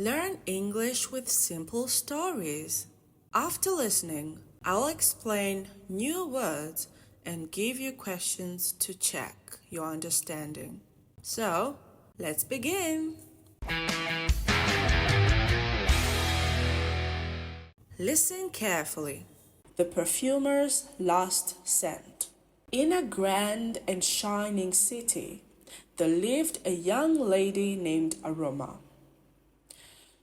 Learn English with simple stories. After listening, I'll explain new words and give you questions to check your understanding. So, let's begin. Listen carefully. The perfumer's last scent. In a grand and shining city, there lived a young lady named Aroma.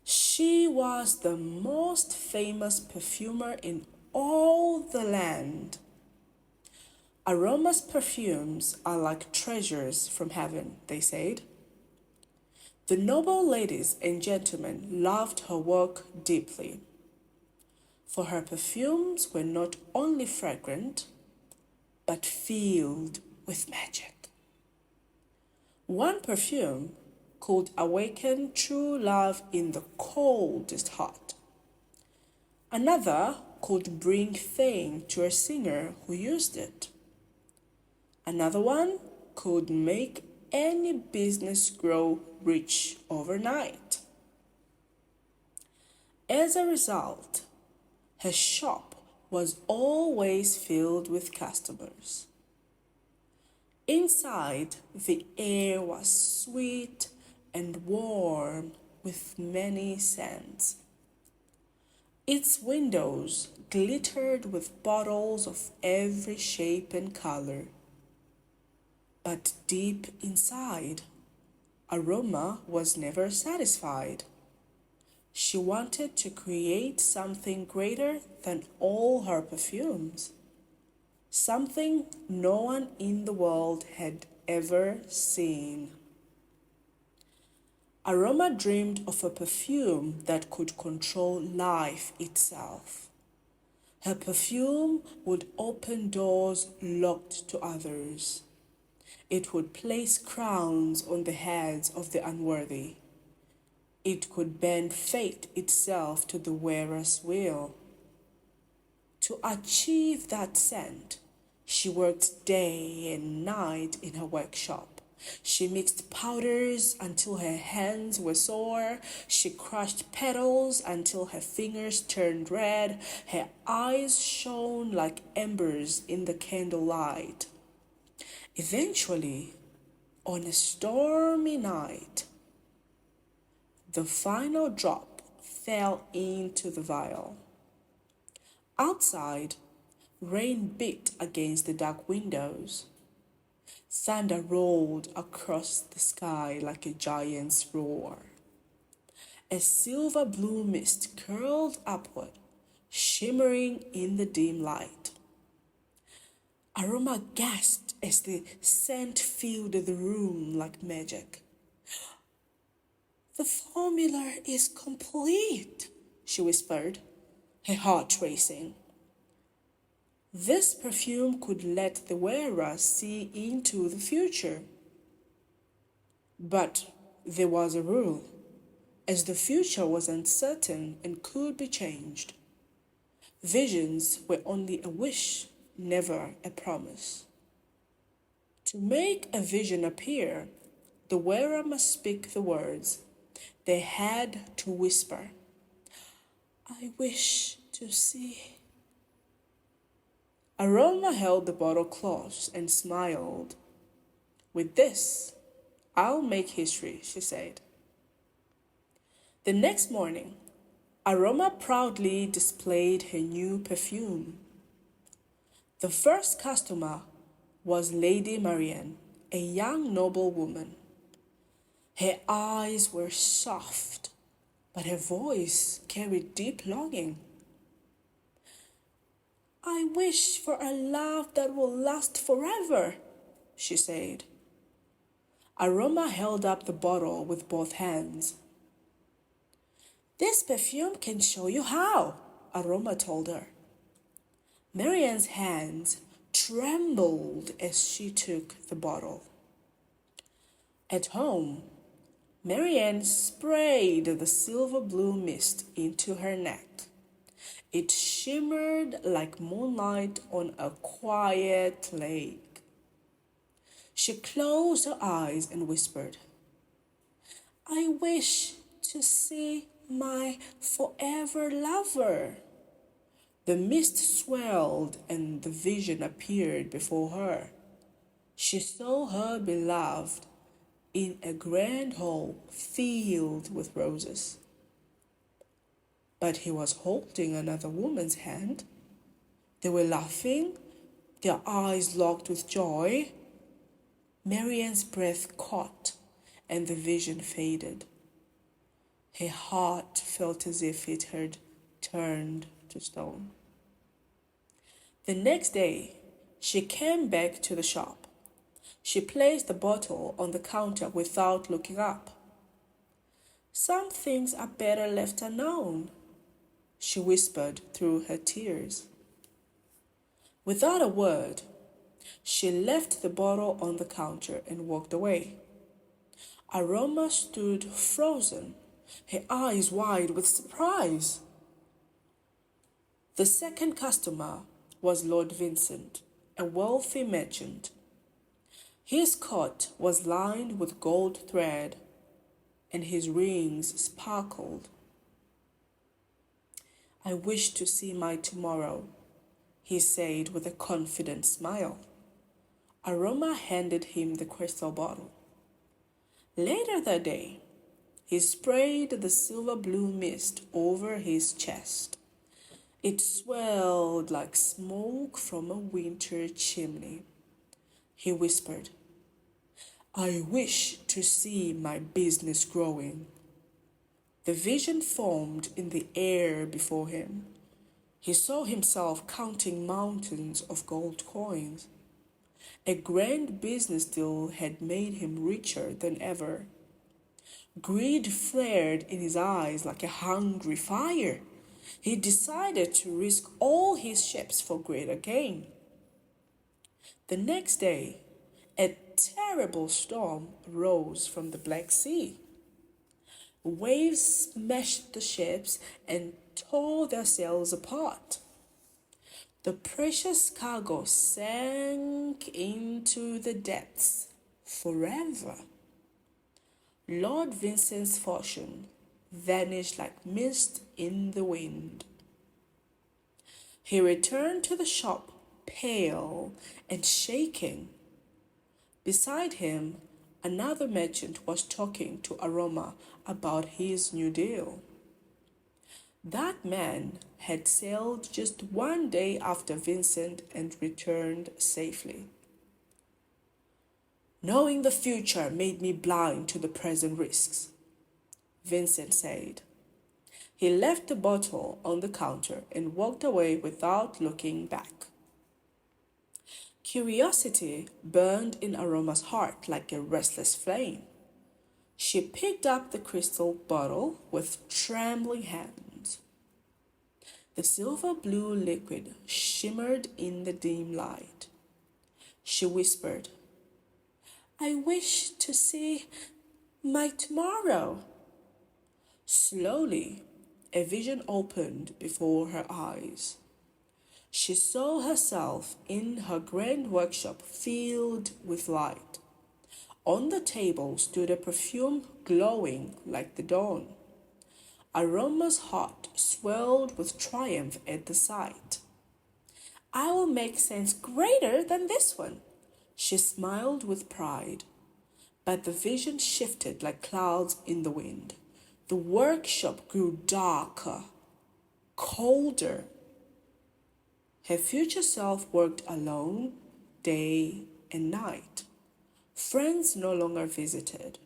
She was the most famous perfumer in all the land. Aroma's perfumes are like treasures from heaven, they said. The noble ladies and gentlemen loved her work deeply, for her perfumes were not only fragrant, but filled with magic. One perfume could awaken true love in the coldest heart. Another could bring fame to a singer who used it. Another one could make any business grow rich overnight. As a result, her shop was always filled with customers. Inside, the air was sweet and warm with many scents. Its windows glittered with bottles of every shape and color. But deep inside, Aroma was never satisfied. She wanted to create something greater than all her perfumes, something no one in the world had ever seen. Aroma dreamed of a perfume that could control life itself. Her perfume would open doors locked to others. It would place crowns on the heads of the unworthy. It could bend fate itself to the wearer's will. To achieve that scent, she worked day and night in her workshop. She mixed powders until her hands were sore. She crushed petals until her fingers turned red. Her eyes shone like embers in the candlelight. Eventually, on a stormy night, the final drop fell into the vial. Outside, rain beat against the dark windows. Thunder rolled across the sky like a giant's roar. A silver blue mist curled upward, shimmering in the dim light. Aroma gasped as the scent filled the room like magic. "The formula is complete," she whispered, her heart racing. This perfume could let the wearer see into the future. But there was a rule, as the future was uncertain and could be changed. Visions were only a wish, never a promise. To make a vision appear, the wearer must speak the words. They had to whisper, "I wish to see." Aroma held the bottle close and smiled. "With this, I'll make history," she said. The next morning, Aroma proudly displayed her new perfume. The first customer was Lady Marianne, a young noblewoman. Her eyes were soft, but her voice carried deep longing. "I wish for a love that will last forever," she said. Aroma held up the bottle with both hands. "This perfume can show you how," Aroma told her. Marianne's hands trembled as she took the bottle. At home, Marianne sprayed the silver blue mist into her neck. It shimmered like moonlight on a quiet lake. She closed her eyes and whispered, "I wish to see my forever lover." The mist swelled and the vision appeared before her. She saw her beloved in a grand hall filled with roses. But he was holding another woman's hand. They were laughing, their eyes locked with joy. Marianne's breath caught and the vision faded. Her heart felt as if it had turned to stone. The next day, she came back to the shop. She placed the bottle on the counter without looking up. "Some things are better left unknown," she whispered through her tears. Without a word, she left the bottle on the counter and walked away. Aroma stood frozen, her eyes wide with surprise. The second customer was Lord Vincent, a wealthy merchant. His coat was lined with gold thread, and his rings sparkled. "I wish to see my tomorrow," he said with a confident smile. Aroma handed him the crystal bottle. Later that day, he sprayed the silver blue mist over his chest. It swelled like smoke from a winter chimney. He whispered, "I wish to see my business growing." The vision formed in the air before him. He saw himself counting mountains of gold coins. A grand business deal had made him richer than ever. Greed flared in his eyes like a hungry fire. He decided to risk all his ships for greater gain. The next day, a terrible storm rose from the Black Sea. Waves smashed the ships and tore their sails apart. The precious cargo sank into the depths forever. Lord Vincent's fortune vanished like mist in the wind. He returned to the shop, pale and shaking. Beside him, another merchant was talking to Aroma about his new deal. That man had sailed just one day after Vincent and returned safely. "Knowing the future made me blind to the present risks," Vincent said. He left the bottle on the counter and walked away without looking back. Curiosity burned in Aroma's heart like a restless flame. She picked up the crystal bottle with trembling hands. The silver blue liquid shimmered in the dim light. She whispered, "I wish to see my tomorrow." Slowly, a vision opened before her eyes. She saw herself in her grand workshop filled with light. On the table stood a perfume glowing like the dawn. Aroma's heart swelled with triumph at the sight. "I will make scents greater than this one," she smiled with pride. But the vision shifted like clouds in the wind. The workshop grew darker, colder. Her future self worked alone, day and night. Friends no longer visited.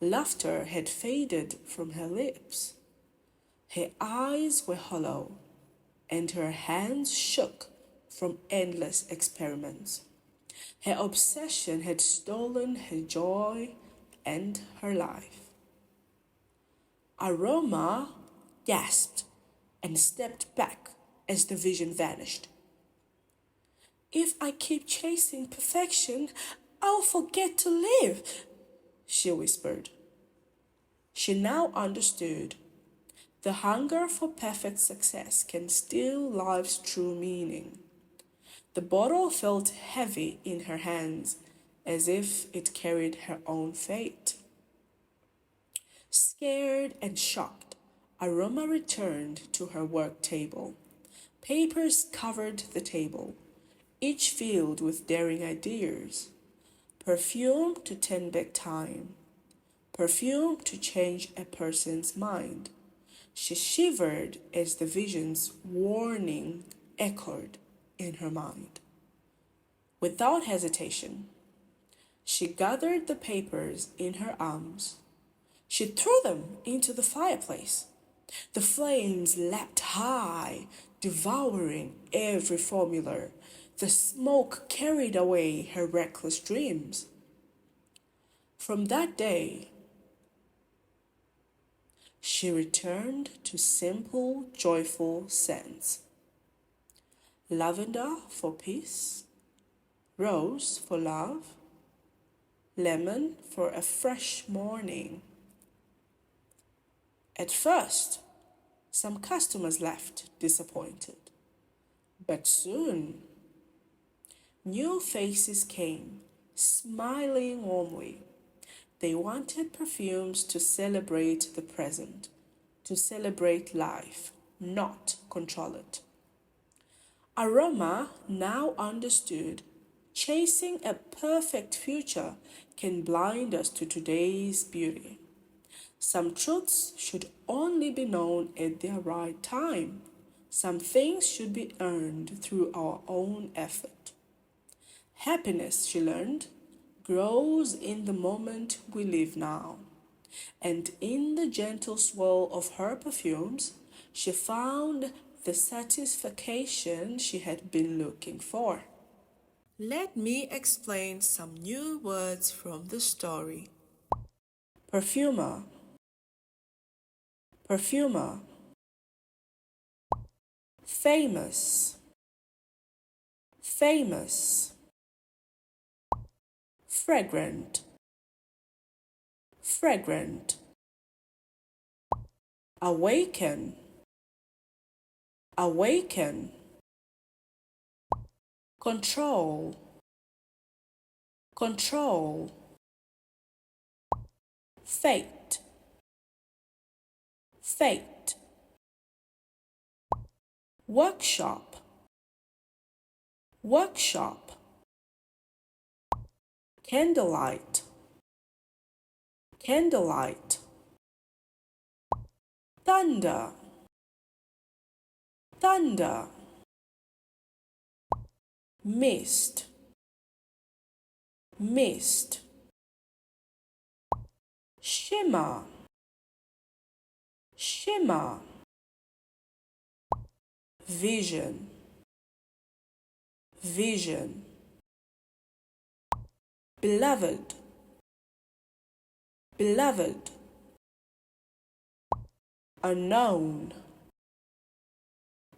Laughter had faded from her lips. Her eyes were hollow, and her hands shook from endless experiments. Her obsession had stolen her joy and her life. Aroma gasped and stepped back as the vision vanished. "If I keep chasing perfection, I'll forget to live," she whispered. She now understood. The hunger for perfect success can steal life's true meaning. The bottle felt heavy in her hands, as if it carried her own fate. Scared and shocked, Aroma returned to her work table. Papers covered the table, each filled with daring ideas. Perfume to turn back time. Perfume to change a person's mind. She shivered as the vision's warning echoed in her mind. Without hesitation, she gathered the papers in her arms. She threw them into the fireplace. The flames leapt high, devouring every formula. The smoke carried away her reckless dreams. From that day, she returned to simple, joyful scents. Lavender for peace, rose for love, lemon for a fresh morning. At first, some customers left disappointed, but soon new faces came, smiling warmly. They wanted perfumes to celebrate the present, to celebrate life, not control it. Aroma now understood chasing a perfect future can blind us to today's beauty. Some truths should only be known at their right time. Some things should be earned through our own effort. Happiness, she learned, grows in the moment we live now. And in the gentle swirl of her perfumes, she found the satisfaction she had been looking for. Let me explain some new words from the story. Perfumer, perfumer. Famous, famous. Fragrant, fragrant. Awaken, awaken. Control, control. Fate, fate. Workshop, workshop. Candlelight, candlelight. Thunder, thunder. Mist, mist. Shimmer, shimmer. Vision, vision. Beloved, beloved. Unknown,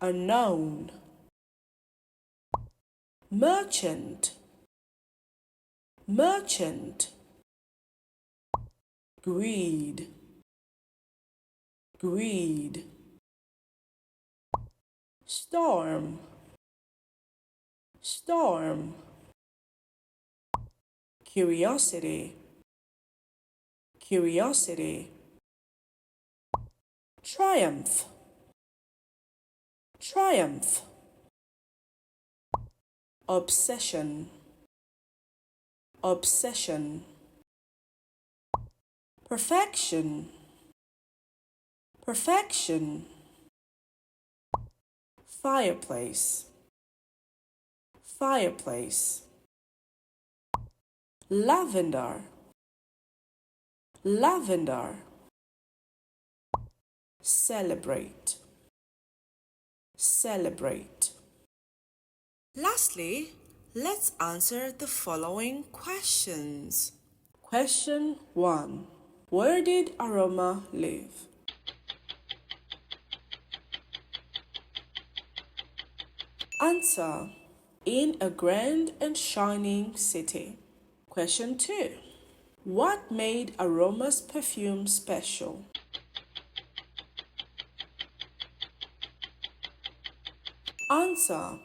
unknown. Merchant, merchant. Greed, greed. Storm, storm. Curiosity, curiosity. Triumph, triumph. Obsession, obsession. Perfection, perfection. Fireplace, fireplace. Lavender, lavender. Celebrate, celebrate. Lastly, let's answer the following questions. Question 1. Where did Aroma live? Answer. In a grand and shining city. Question 2. What made Aroma's perfume special? Answer.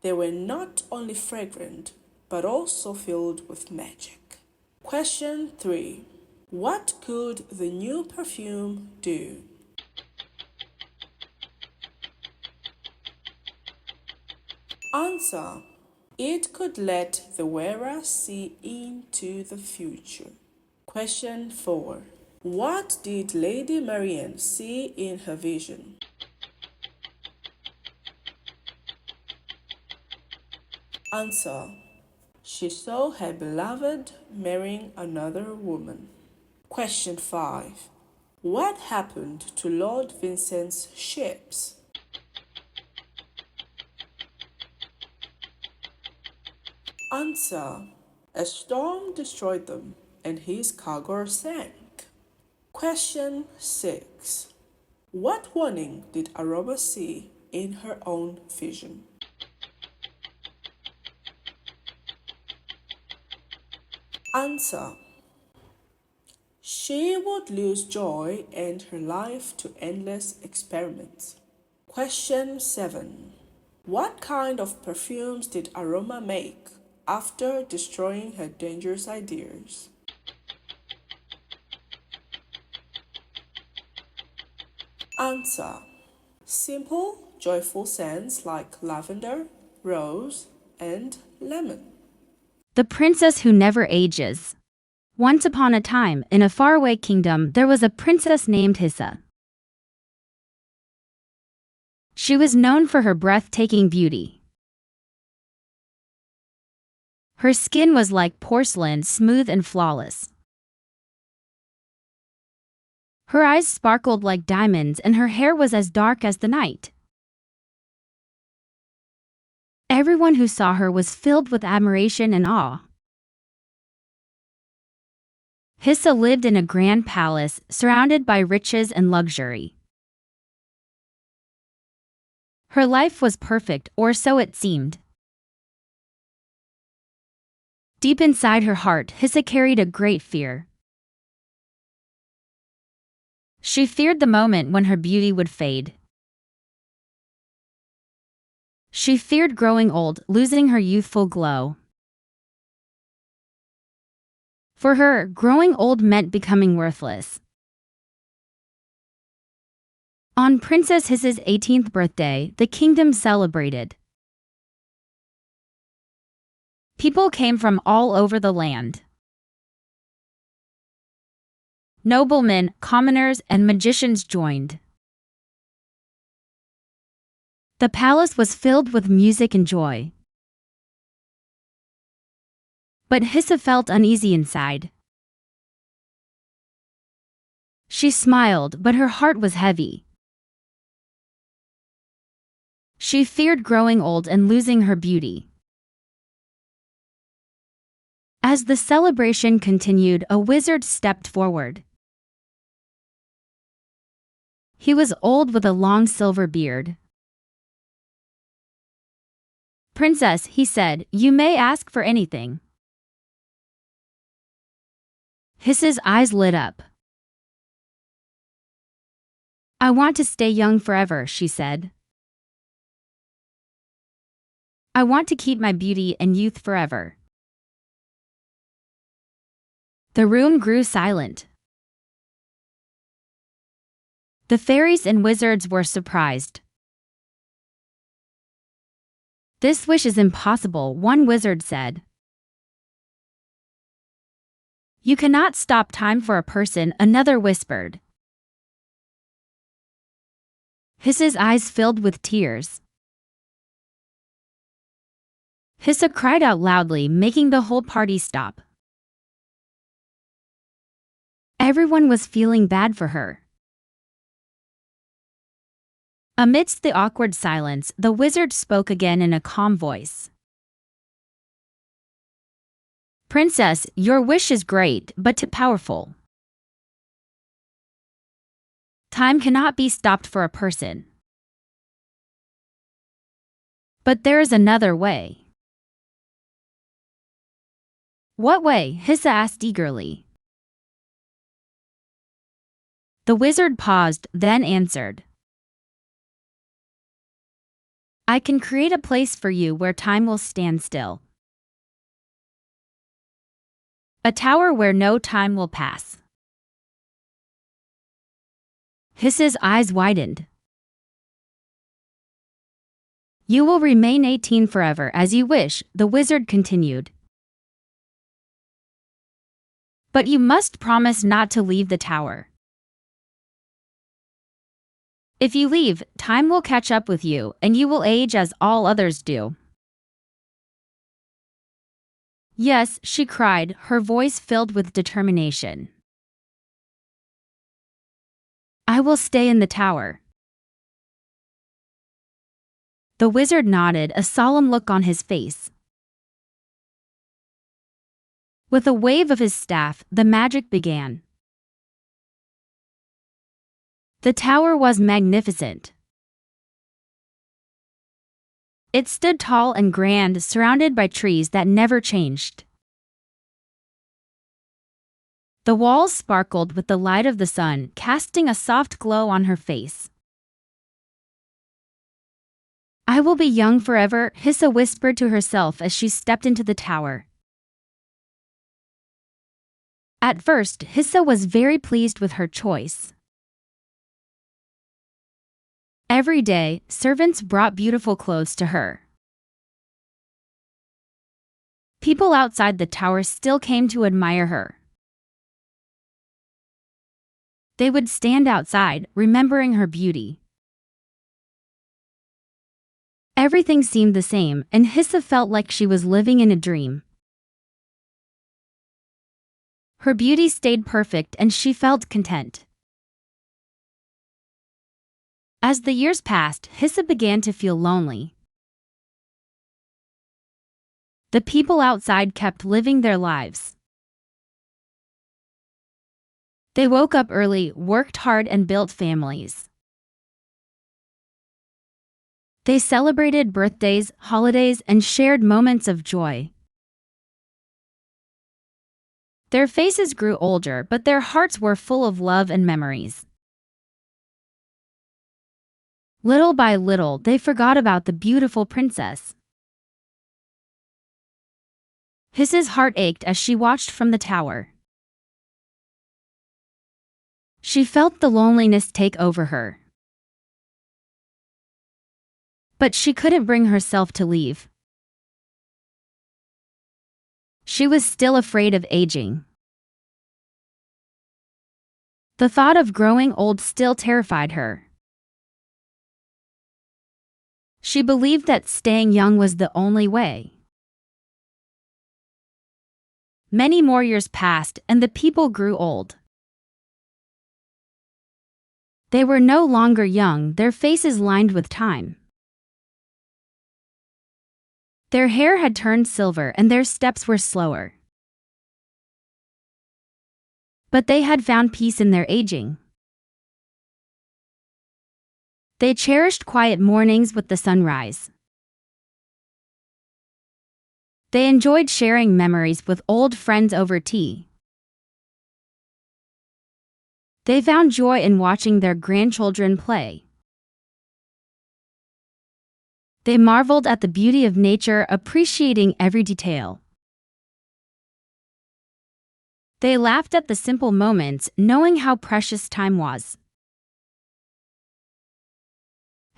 They were not only fragrant, but also filled with magic. Question 3. What could the new perfume do? Answer. It could let the wearer see into the future. Question 4. What did Lady Marian see in her vision? Answer. She saw her beloved marrying another woman. Question 5. What happened to Lord Vincent's ships? Answer. A storm destroyed them and his cargo sank. Question 6. What warning did Aroma see in her own vision? Answer. She would lose joy and her life to endless experiments. Question 7. What kind of perfumes did Aroma make after destroying her dangerous ideas? Answer. Simple, joyful scents like lavender, rose, and lemon. The Princess Who Never Ages. Once upon a time, in a faraway kingdom, there was a princess named Hissa. She was known for her breathtaking beauty. Her skin was like porcelain, smooth and flawless. Her eyes sparkled like diamonds, and her hair was as dark as the night. Everyone who saw her was filled with admiration and awe. Hissa lived in a grand palace, surrounded by riches and luxury. Her life was perfect, or so it seemed. Deep inside her heart, Hissa carried a great fear. She feared the moment when her beauty would fade. She feared growing old, losing her youthful glow. For her, growing old meant becoming worthless. On Princess Hissa's 18th birthday, the kingdom celebrated. People came from all over the land. Noblemen, commoners, and magicians joined. The palace was filled with music and joy. But Hissa felt uneasy inside. She smiled, but her heart was heavy. She feared growing old and losing her beauty. As the celebration continued, a wizard stepped forward. He was old with a long silver beard. "Princess," he said, "you may ask for anything." Hissa's eyes lit up. "I want to stay young forever," she said. "I want to keep my beauty and youth forever." The room grew silent. The fairies and wizards were surprised. "This wish is impossible," one wizard said. "You cannot stop time for a person," another whispered. Hissa's eyes filled with tears. Hissa cried out loudly, making the whole party stop. Everyone was feeling bad for her. Amidst the awkward silence, the wizard spoke again in a calm voice. "Princess, your wish is great, but too powerful. Time cannot be stopped for a person. But there is another way." "What way?" Hissa asked eagerly. The wizard paused, then answered. "I can create a place for you where time will stand still. A tower where no time will pass. Hiss's eyes widened. You will remain 18 forever as you wish, the wizard continued. But you must promise not to leave the tower. If you leave, time will catch up with you, and you will age as all others do. Yes, she cried, her voice filled with determination. I will stay in the tower. The wizard nodded, a solemn look on his face. With a wave of his staff, the magic began. The tower was magnificent. It stood tall and grand, surrounded by trees that never changed. The walls sparkled with the light of the sun, casting a soft glow on her face. I will be young forever, Hissa whispered to herself as she stepped into the tower. At first, Hissa was very pleased with her choice. Every day, servants brought beautiful clothes to her. People outside the tower still came to admire her. They would stand outside, remembering her beauty. Everything seemed the same, and Hissa felt like she was living in a dream. Her beauty stayed perfect and she felt content. As the years passed, Hissa began to feel lonely. The people outside kept living their lives. They woke up early, worked hard, and built families. They celebrated birthdays, holidays, and shared moments of joy. Their faces grew older, but their hearts were full of love and memories. Little by little, they forgot about the beautiful princess. His's heart ached as she watched from the tower. She felt the loneliness take over her. But she couldn't bring herself to leave. She was still afraid of aging. The thought of growing old still terrified her. She believed that staying young was the only way. Many more years passed, and the people grew old. They were no longer young, their faces lined with time. Their hair had turned silver and their steps were slower. But they had found peace in their aging. They cherished quiet mornings with the sunrise. They enjoyed sharing memories with old friends over tea. They found joy in watching their grandchildren play. They marveled at the beauty of nature, appreciating every detail. They laughed at the simple moments, knowing how precious time was.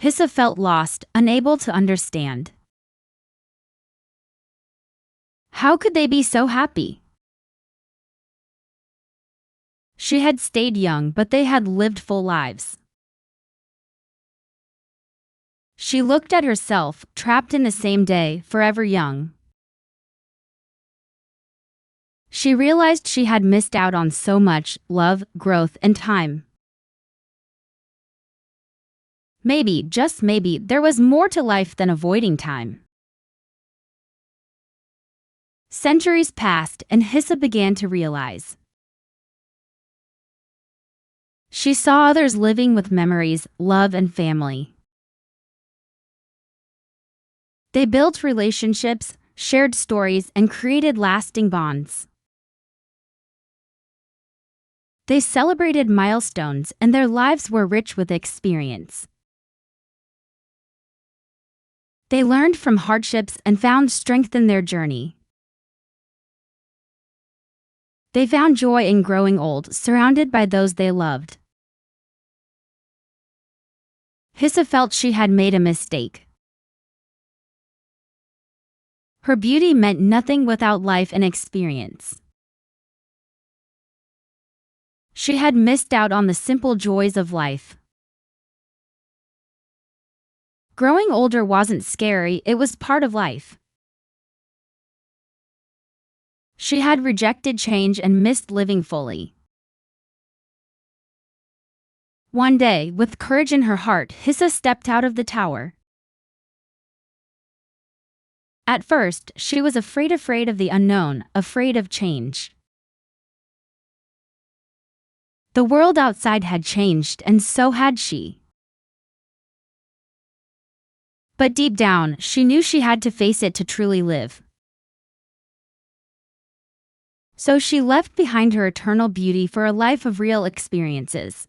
Hissa felt lost, unable to understand. How could they be so happy? She had stayed young, but they had lived full lives. She looked at herself, trapped in the same day, forever young. She realized she had missed out on so much love, growth, and time. Maybe, just maybe, there was more to life than avoiding time. Centuries passed, and Hissa began to realize. She saw others living with memories, love, and family. They built relationships, shared stories, and created lasting bonds. They celebrated milestones, and their lives were rich with experience. They learned from hardships and found strength in their journey. They found joy in growing old, surrounded by those they loved. Hissa felt she had made a mistake. Her beauty meant nothing without life and experience. She had missed out on the simple joys of life. Growing older wasn't scary, it was part of life. She had rejected change and missed living fully. One day, with courage in her heart, Hissa stepped out of the tower. At first, she was afraid of the unknown, afraid of change. The world outside had changed, and so had she. But deep down, she knew she had to face it to truly live. So she left behind her eternal beauty for a life of real experiences.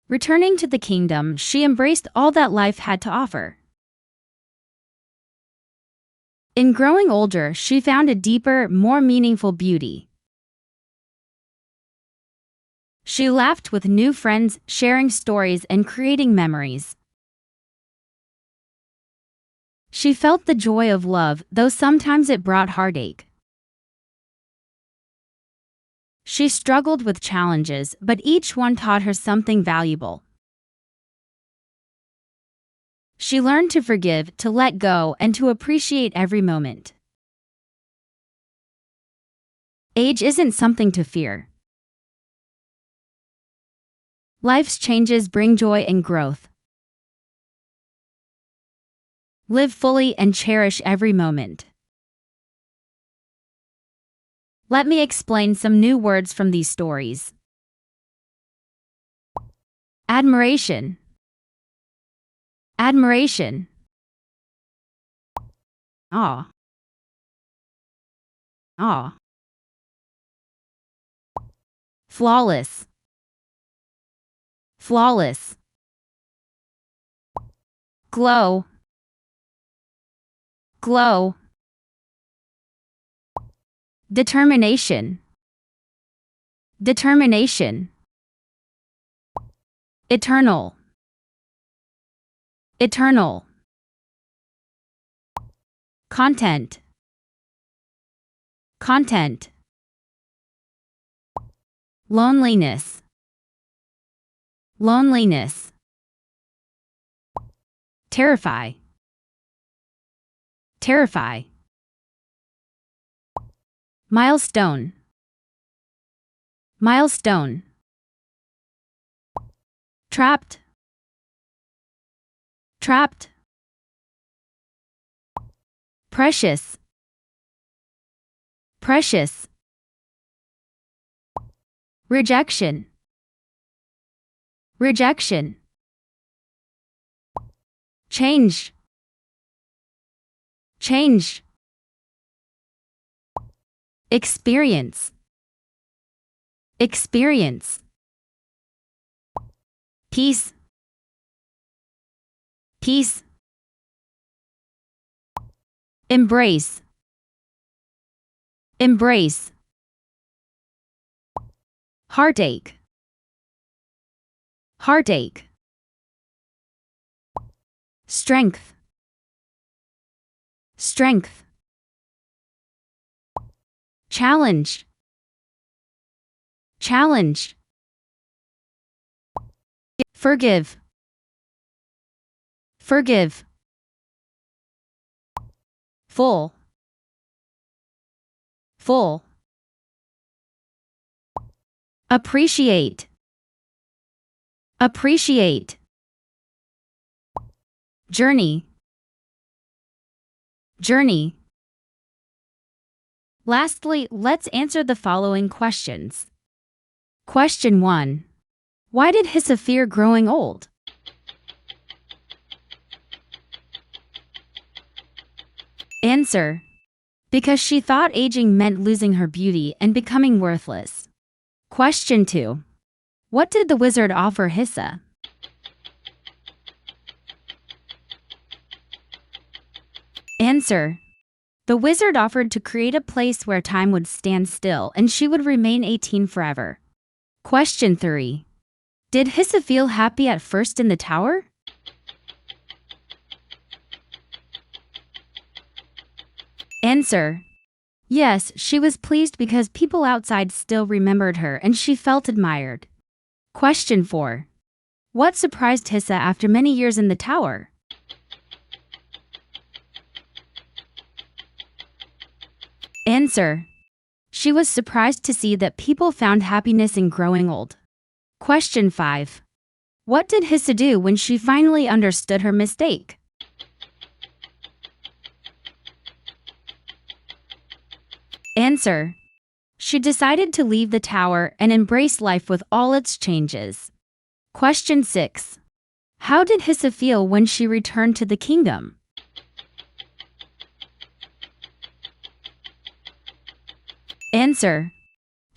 Returning to the kingdom, she embraced all that life had to offer. In growing older, she found a deeper, more meaningful beauty. She laughed with new friends, sharing stories and creating memories. She felt the joy of love, though sometimes it brought heartache. She struggled with challenges, but each one taught her something valuable. She learned to forgive, to let go, and to appreciate every moment. Age isn't something to fear. Life's changes bring joy and growth. Live fully and cherish every moment. Let me explain some new words from these stories. Admiration. Admiration. Awe. Awe. Flawless. Flawless. Glow. Glow. Determination. Determination. Eternal. Eternal. Content. Content. Loneliness. Loneliness. Terrify. Terrify. Milestone. Milestone. Trapped. Trapped. Precious. Precious. Rejection. Rejection. Change. Change. Experience. Experience. Peace. Peace. Embrace. Embrace. Heartache. Heartache. Strength. Strength. Challenge. Challenge. Forgive. Forgive. Full. Full. Appreciate. Appreciate. Journey. Journey. Lastly, let's answer the following questions. Question 1. Why did Hissa fear growing old? Answer. Because she thought aging meant losing her beauty and becoming worthless. Question 2. What did the wizard offer Hissa? Answer. The wizard offered to create a place where time would stand still and she would remain 18 forever. Question 3. Did Hissa feel happy at first in the tower? Answer: yes, she was pleased because people outside still remembered her and she felt admired. Question 4. What surprised Hissa after many years in the tower? Answer: she was surprised to see that people found happiness in growing old. Question 5. What did Hissa do when she finally understood her mistake? Answer: she decided to leave the tower and embrace life with all its changes. Question 6. How did Hissa feel when she returned to the kingdom? Answer: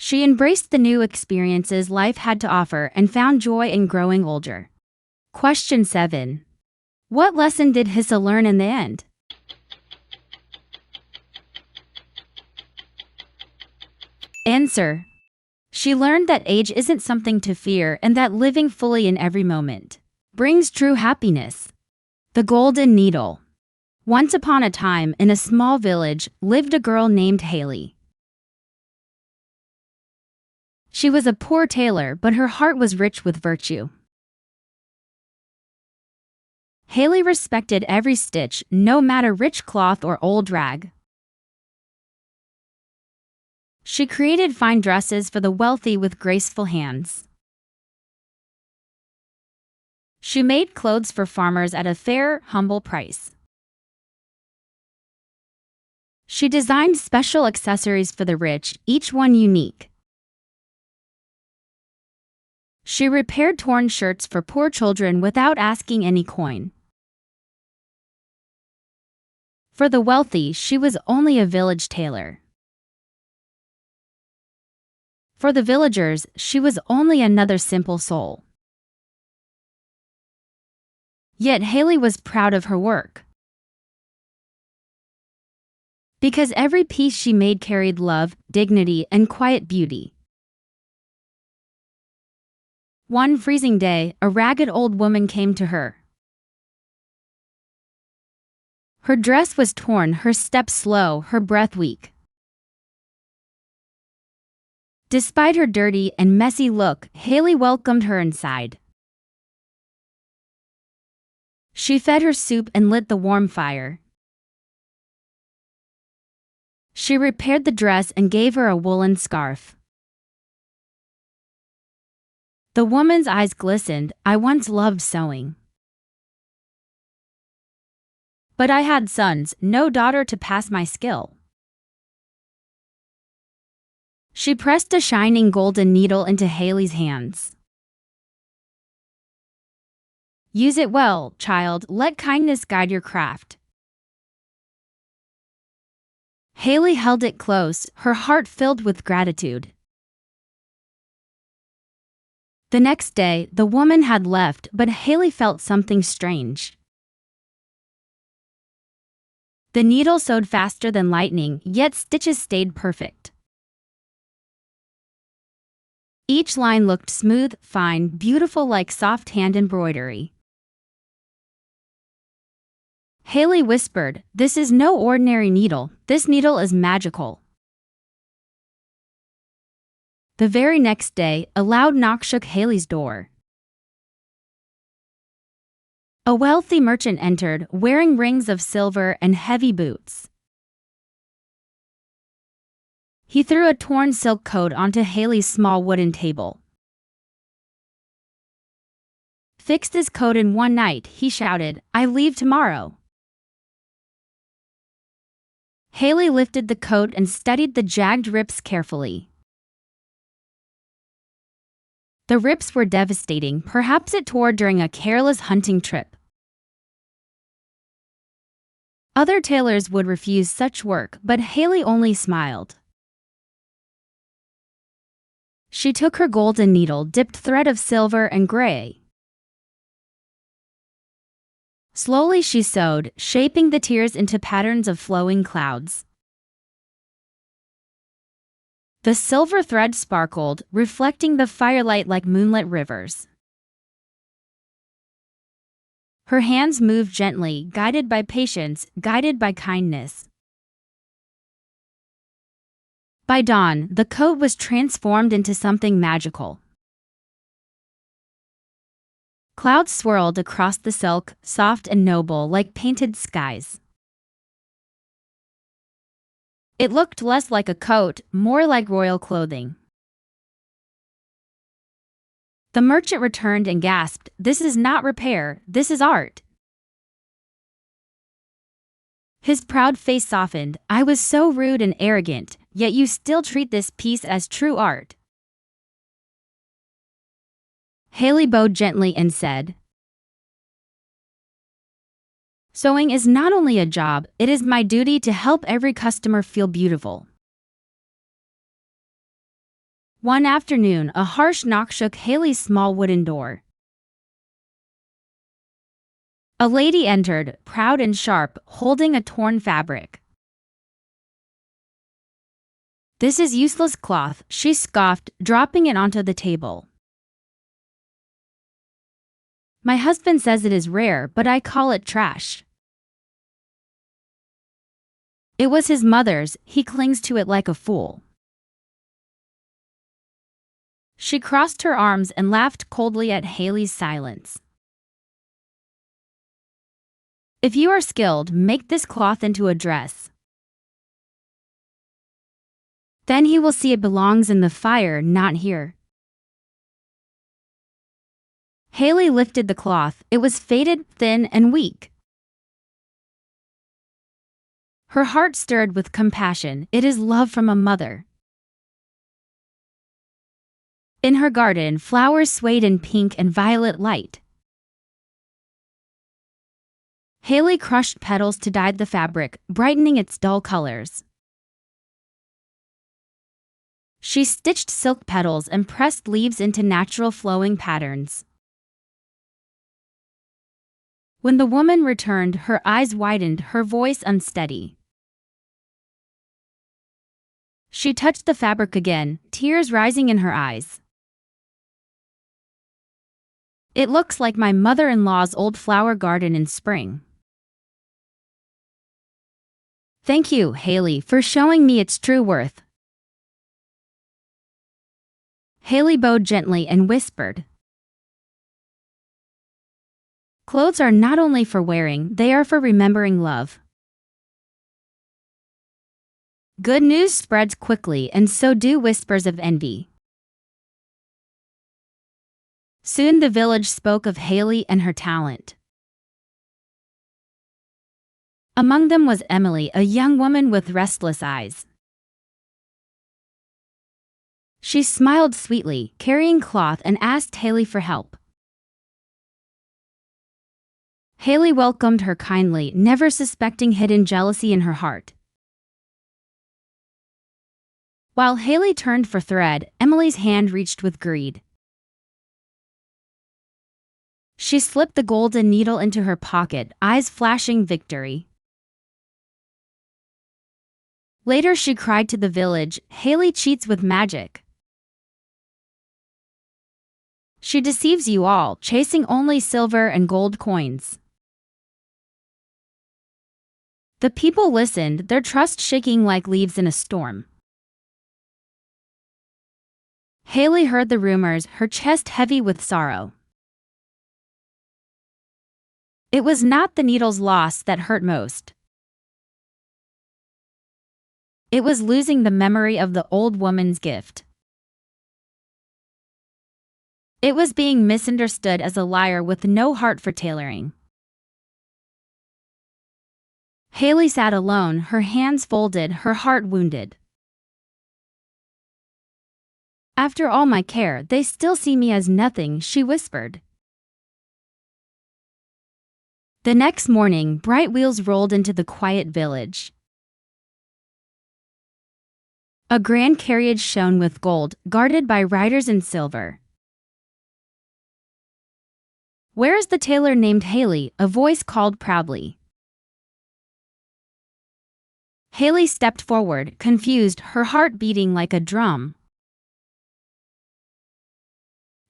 she embraced the new experiences life had to offer and found joy in growing older. Question 7. What lesson did Hissa learn in the end? Answer: she learned that age isn't something to fear and that living fully in every moment brings true happiness. The Golden Needle. Once upon a time, in a small village, lived a girl named Haley. She was a poor tailor, but her heart was rich with virtue. Haley respected every stitch, no matter rich cloth or old rag. She created fine dresses for the wealthy with graceful hands. She made clothes for farmers at a fair, humble price. She designed special accessories for the rich, each one unique. She repaired torn shirts for poor children without asking any coin. For the wealthy, she was only a village tailor. For the villagers, she was only another simple soul. Yet Haley was proud of her work. Because every piece she made carried love, dignity, and quiet beauty. One freezing day, a ragged old woman came to her. Her dress was torn, her step slow, her breath weak. Despite her dirty and messy look, Haley welcomed her inside. She fed her soup and lit the warm fire. She repaired the dress and gave her a woolen scarf. The woman's eyes glistened. I once loved sewing. But I had sons, no daughter to pass my skill. She pressed a shining golden needle into Haley's hands. Use it well, child, let kindness guide your craft. Haley held it close, her heart filled with gratitude. The next day, the woman had left, but Haley felt something strange. The needle sewed faster than lightning, yet stitches stayed perfect. Each line looked smooth, fine, beautiful like soft hand embroidery. Haley whispered, "This is no ordinary needle, this needle is magical." The very next day, a loud knock shook Haley's door. A wealthy merchant entered, wearing rings of silver and heavy boots. He threw a torn silk coat onto Haley's small wooden table. "Fix this coat in one night," he shouted. "I leave tomorrow." Haley lifted the coat and studied the jagged rips carefully. The rips were devastating, perhaps it tore during a careless hunting trip. Other tailors would refuse such work, but Haley only smiled. She took her golden needle, dipped thread of silver and gray. Slowly she sewed, shaping the tears into patterns of flowing clouds. The silver thread sparkled, reflecting the firelight like moonlit rivers. Her hands moved gently, guided by patience, guided by kindness. By dawn, the coat was transformed into something magical. Clouds swirled across the silk, soft and noble like painted skies. It looked less like a coat, more like royal clothing. The merchant returned and gasped, "This is not repair, this is art." His proud face softened. "I was so rude and arrogant, yet you still treat this piece as true art." Haley bowed gently and said, "Sewing is not only a job, it is my duty to help every customer feel beautiful." One afternoon, a harsh knock shook Haley's small wooden door. A lady entered, proud and sharp, holding a torn fabric. "This is useless cloth," she scoffed, dropping it onto the table. "My husband says it is rare, but I call it trash." "It was his mother's, he clings to it like a fool." She crossed her arms and laughed coldly at Haley's silence. "If you are skilled, make this cloth into a dress. Then he will see it belongs in the fire, not here." Haley lifted the cloth. It was faded, thin, and weak. Her heart stirred with compassion. It is love from a mother. In her garden, flowers swayed in pink and violet light. Haley crushed petals to dye the fabric, brightening its dull colors. She stitched silk petals and pressed leaves into natural flowing patterns. When the woman returned, her eyes widened, her voice unsteady. She touched the fabric again, tears rising in her eyes. "It looks like my mother-in-law's old flower garden in spring." "Thank you, Haley, for showing me its true worth." Haley bowed gently and whispered, "Clothes are not only for wearing, they are for remembering love." Good news spreads quickly, and so do whispers of envy. Soon the village spoke of Haley and her talent. Among them was Emily, a young woman with restless eyes. She smiled sweetly, carrying cloth, and asked Haley for help. Haley welcomed her kindly, never suspecting hidden jealousy in her heart. While Haley turned for thread, Emily's hand reached with greed. She slipped the golden needle into her pocket, eyes flashing victory. Later she cried to the village, "Haley cheats with magic. She deceives you all, chasing only silver and gold coins." The people listened, their trust shaking like leaves in a storm. Haley heard the rumors, her chest heavy with sorrow. It was not the needle's loss that hurt most. It was losing the memory of the old woman's gift. It was being misunderstood as a liar with no heart for tailoring. Haley sat alone, her hands folded, her heart wounded. "After all my care, they still see me as nothing," she whispered. The next morning, bright wheels rolled into the quiet village. A grand carriage shone with gold, guarded by riders in silver. "Where is the tailor named Haley?" a voice called proudly. Haley stepped forward, confused, her heart beating like a drum.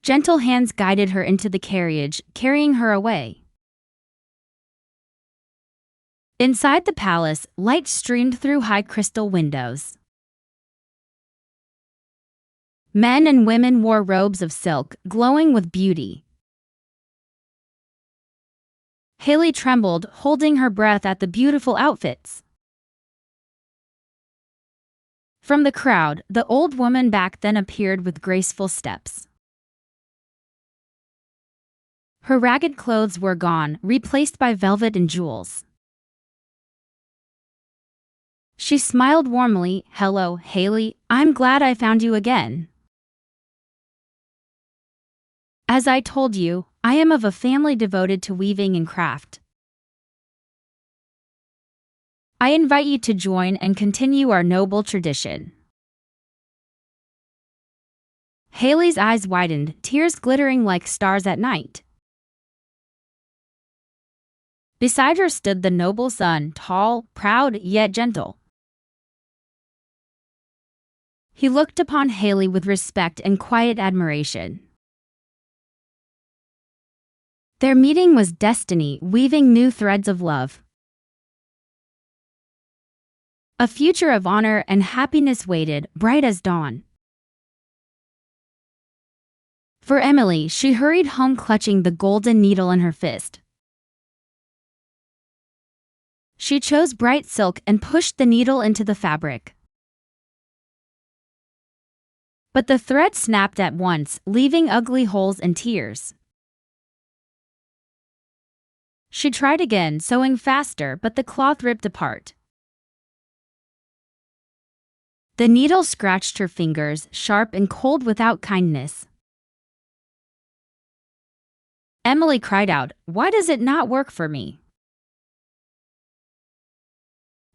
Gentle hands guided her into the carriage, carrying her away. Inside the palace, light streamed through high crystal windows. Men and women wore robes of silk, glowing with beauty. Haley trembled, holding her breath at the beautiful outfits. From the crowd, the old woman back then appeared with graceful steps. Her ragged clothes were gone, replaced by velvet and jewels. She smiled warmly. "Hello, Haley. I'm glad I found you again. As I told you, I am of a family devoted to weaving and craft. I invite you to join and continue our noble tradition." Haley's eyes widened, tears glittering like stars at night. Beside her stood the noble son, tall, proud, yet gentle. He looked upon Haley with respect and quiet admiration. Their meeting was destiny, weaving new threads of love. A future of honor and happiness waited, bright as dawn. For Emily, she hurried home clutching the golden needle in her fist. She chose bright silk and pushed the needle into the fabric. But the thread snapped at once, leaving ugly holes and tears. She tried again, sewing faster, but the cloth ripped apart. The needle scratched her fingers, sharp and cold without kindness. Emily cried out, "Why does it not work for me?"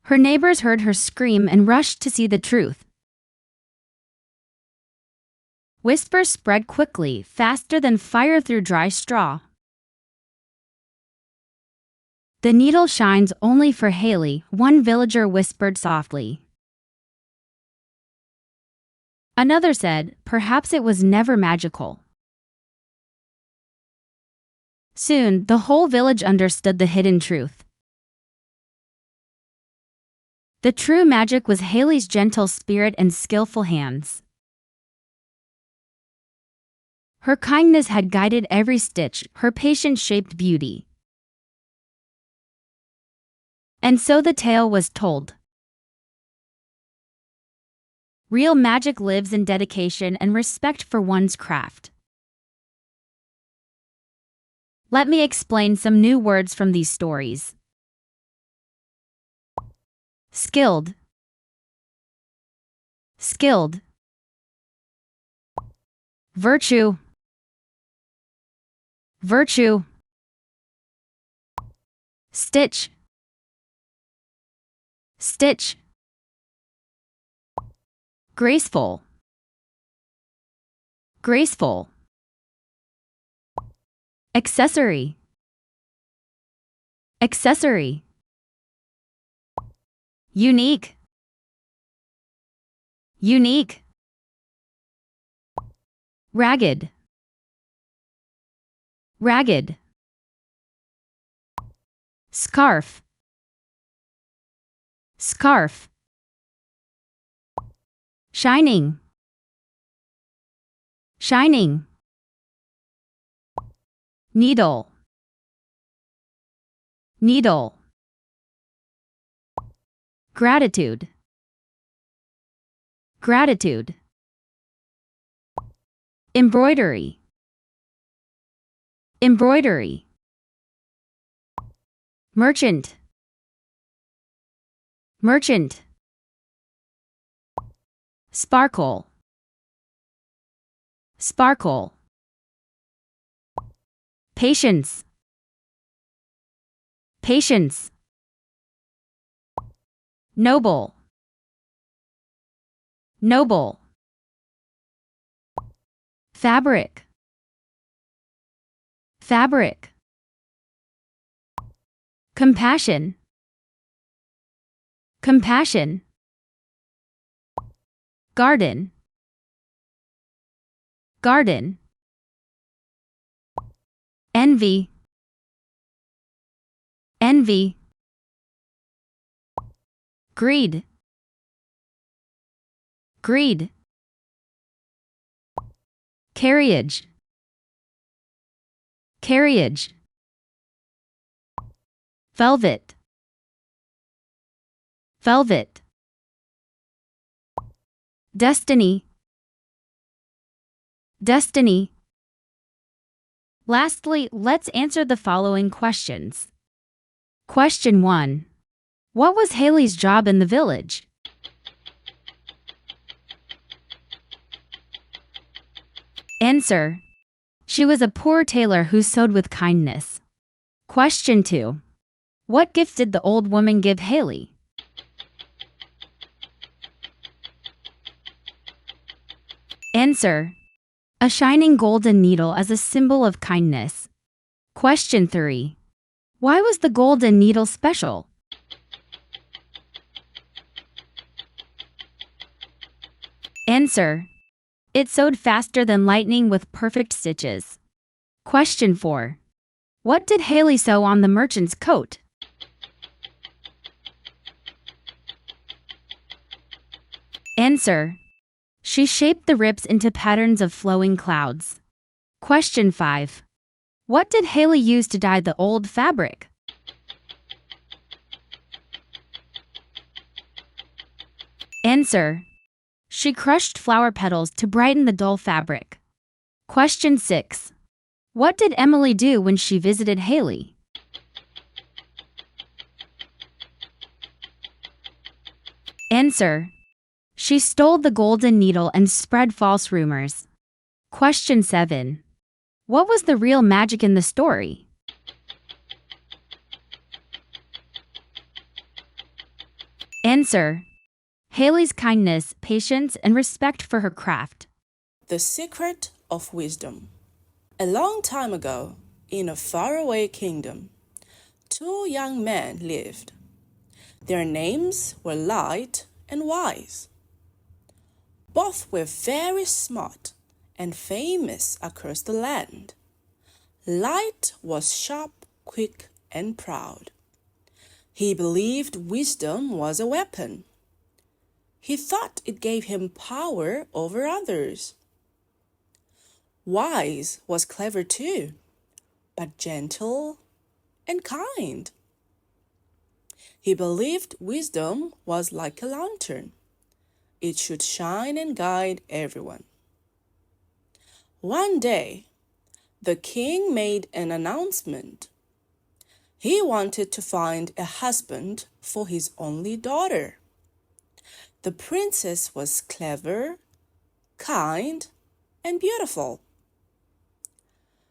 Her neighbors heard her scream and rushed to see the truth. Whispers spread quickly, faster than fire through dry straw. "The needle shines only for Haley," one villager whispered softly. Another said, "Perhaps it was never magical." Soon, the whole village understood the hidden truth. The true magic was Haley's gentle spirit and skillful hands. Her kindness had guided every stitch, her patience shaped beauty. And so the tale was told. Real magic lives in dedication and respect for one's craft. Let me explain some new words from these stories. Skilled. Skilled. Virtue. Virtue. Stitch. Stitch. Graceful. Graceful. Accessory. Accessory. Unique. Unique. Ragged. Ragged. Scarf. Scarf. Shining. Shining. Needle. Needle. Gratitude. Gratitude. Embroidery. Embroidery. Merchant. Merchant. Sparkle. Sparkle. Patience. Patience. Noble. Noble. Fabric. Fabric. Compassion. Compassion. Garden. Garden. Envy. Envy. greed, greed. Carriage, carriage. Velvet, velvet. Destiny, destiny. Lastly, let's answer the following questions. Question 1. What was Haley's job in the village? Answer. She was a poor tailor who sewed with kindness. Question 2. What gift did the old woman give Haley? Answer. A shining golden needle as a symbol of kindness. Question 3. Why was the golden needle special? Answer. It sewed faster than lightning with perfect stitches. Question 4. What did Haley sew on the merchant's coat? Answer. She shaped the rips into patterns of flowing clouds. Question 5. What did Haley use to dye the old fabric? Answer. She crushed flower petals to brighten the dull fabric. Question 6. What did Emily do when she visited Haley? Answer. She stole the golden needle and spread false rumors. Question 7. What was the real magic in the story? Answer. Haley's kindness, patience, and respect for her craft. The secret of wisdom. A long time ago, in a faraway kingdom, two young men lived. Their names were Light and Wise. Both were very smart and famous across the land. Light was sharp, quick, and proud. He believed wisdom was a weapon. He thought it gave him power over others. Wise was clever too, but gentle and kind. He believed wisdom was like a lantern. It should shine and guide everyone. One day, the king made an announcement. He wanted to find a husband for his only daughter. The princess was clever, kind, and beautiful.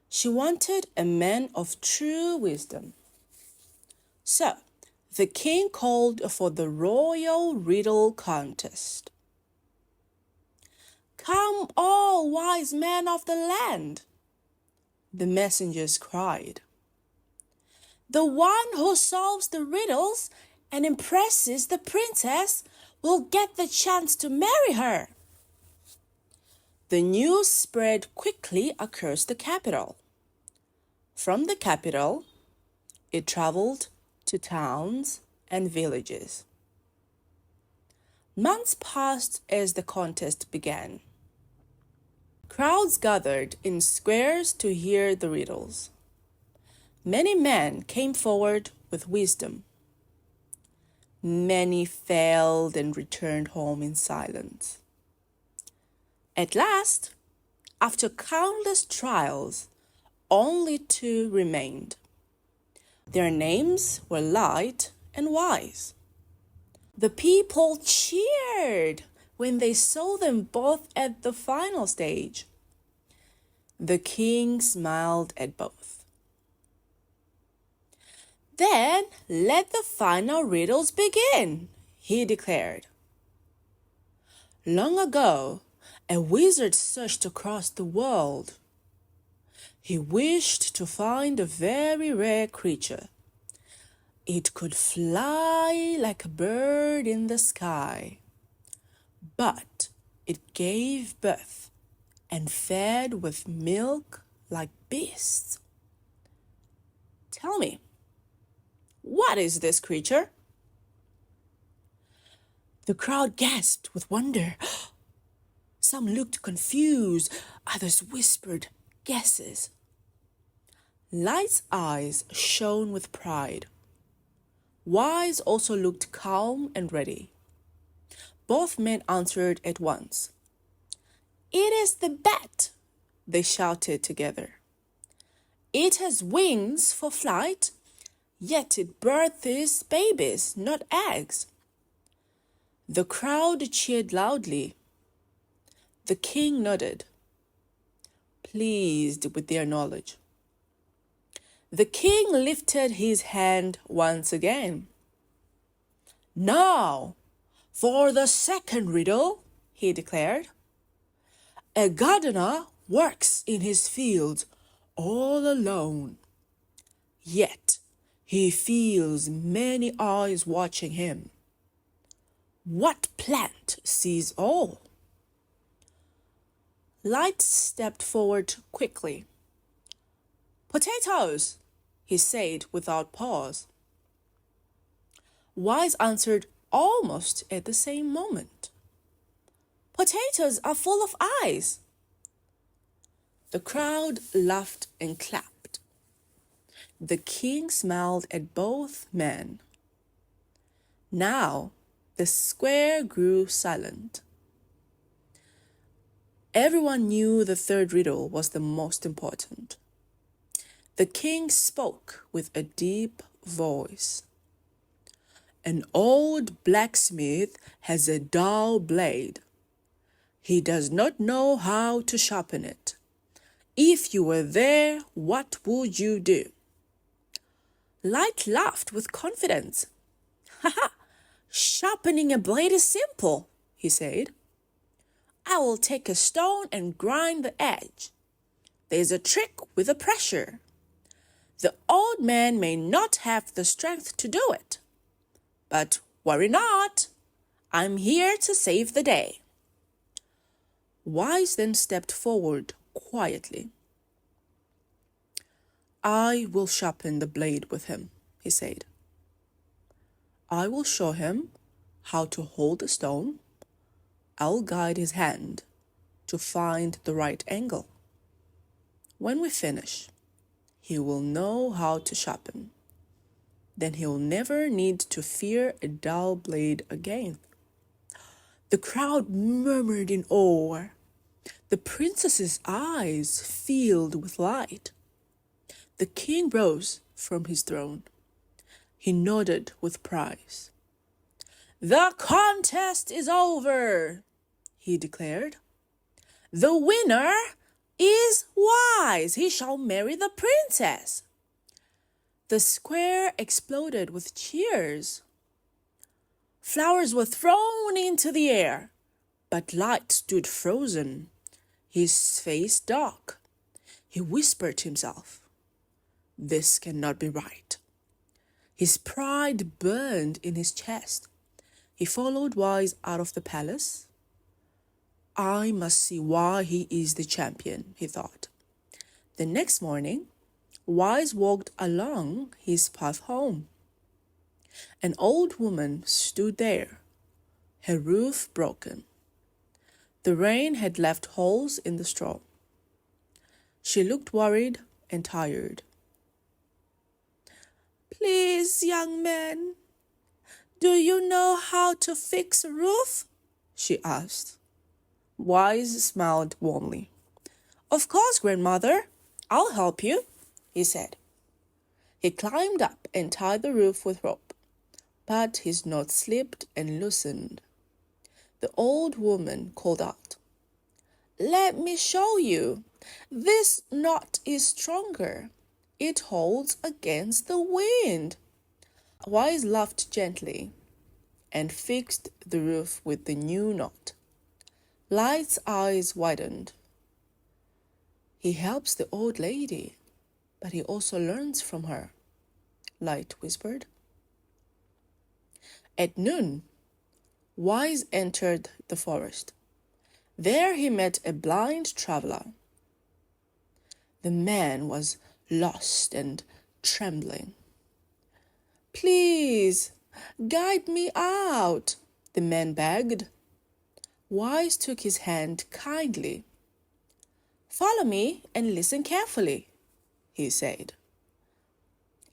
She wanted a man of true wisdom. So, the king called for the royal riddle contest. "Come, all wise men of the land," the messengers cried. "The one who solves the riddles and impresses the princess will get the chance to marry her." The news spread quickly across the capital. From the capital, it traveled to towns and villages. Months passed as the contest began. Crowds gathered in squares to hear the riddles. Many men came forward with wisdom. Many failed and returned home in silence. At last, after countless trials, only two remained. Their names were Light and Wise. The people cheered when they saw them both at the final stage. The king smiled at both. "Then let the final riddles begin," he declared. Long ago, a wizard searched across the world. He wished to find a very rare creature. It could fly like a bird in the sky, but it gave birth and fed with milk like beasts. "Tell me, what is this creature?" The crowd gasped with wonder. Some looked confused, others whispered guesses. Light's eyes shone with pride. Wise also looked calm and ready. Both men answered at once. "It is the bat," they shouted together. "It has wings for flight, yet it births babies, not eggs." The crowd cheered loudly. The king nodded, pleased with their knowledge. The king lifted his hand once again. "Now, for the second riddle," he declared. "A gardener works in his fields all alone. Yet he feels many eyes watching him. What plant sees all?" Light stepped forward quickly. "Potatoes," he said without pause. Wise answered almost at the same moment. "Potatoes are full of eyes." The crowd laughed and clapped. The king smiled at both men. Now the square grew silent. Everyone knew the third riddle was the most important. The king spoke with a deep voice. "An old blacksmith has a dull blade. He does not know how to sharpen it. If you were there, what would you do?" Light laughed with confidence. "Ha! Sharpening a blade is simple," he said. "I will take a stone and grind the edge. There's a trick with the pressure. The old man may not have the strength to do it. But worry not. I'm here to save the day." Wise then stepped forward quietly. "I will sharpen the blade with him," he said. "I will show him how to hold the stone. I'll guide his hand to find the right angle. When we finish, he will know how to sharpen. Then he'll never need to fear a dull blade again." The crowd murmured in awe. The princess's eyes filled with light. The king rose from his throne. He nodded with pride. "The contest is over," he declared. "The winner is Wise. He shall marry the princess." The square exploded with cheers. Flowers were thrown into the air, but Light stood frozen, his face dark. He whispered to himself, "This cannot be right." His pride burned in his chest. He followed Wise out of the palace. "I must see why he is the champion," he thought. The next morning, Wise walked along his path home. An old woman stood there, her roof broken. The rain had left holes in the straw. She looked worried and tired. "Please, young man, do you know how to fix a roof?" she asked. Wise smiled warmly. "Of course, grandmother. I'll help you," he said. He climbed up and tied the roof with rope, but his knot slipped and loosened. The old woman called out, "Let me show you. This knot is stronger. It holds against the wind." Wise laughed gently and fixed the roof with the new knot. Light's eyes widened. "He helps the old lady, but he also learns from her," Light whispered. At noon, Wise entered the forest. There he met a blind traveler. The man was lost and trembling. "Please, guide me out," the man begged. Wise took his hand kindly. "Follow me and listen carefully," he said.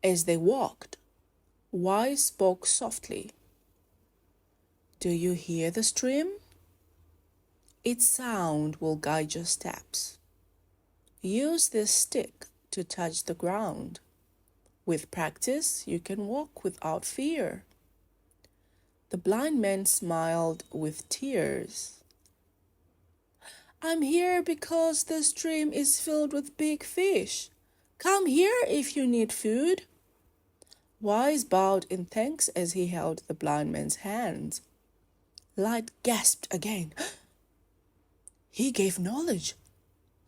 As they walked, Wise spoke softly. "Do you hear the stream? Its sound will guide your steps. Use this stick to touch the ground. With practice, you can walk without fear." The blind man smiled with tears. "I'm here because the stream is filled with big fish. Come here if you need food." Wise bowed in thanks as he held the blind man's hands. Light gasped again. He gave knowledge,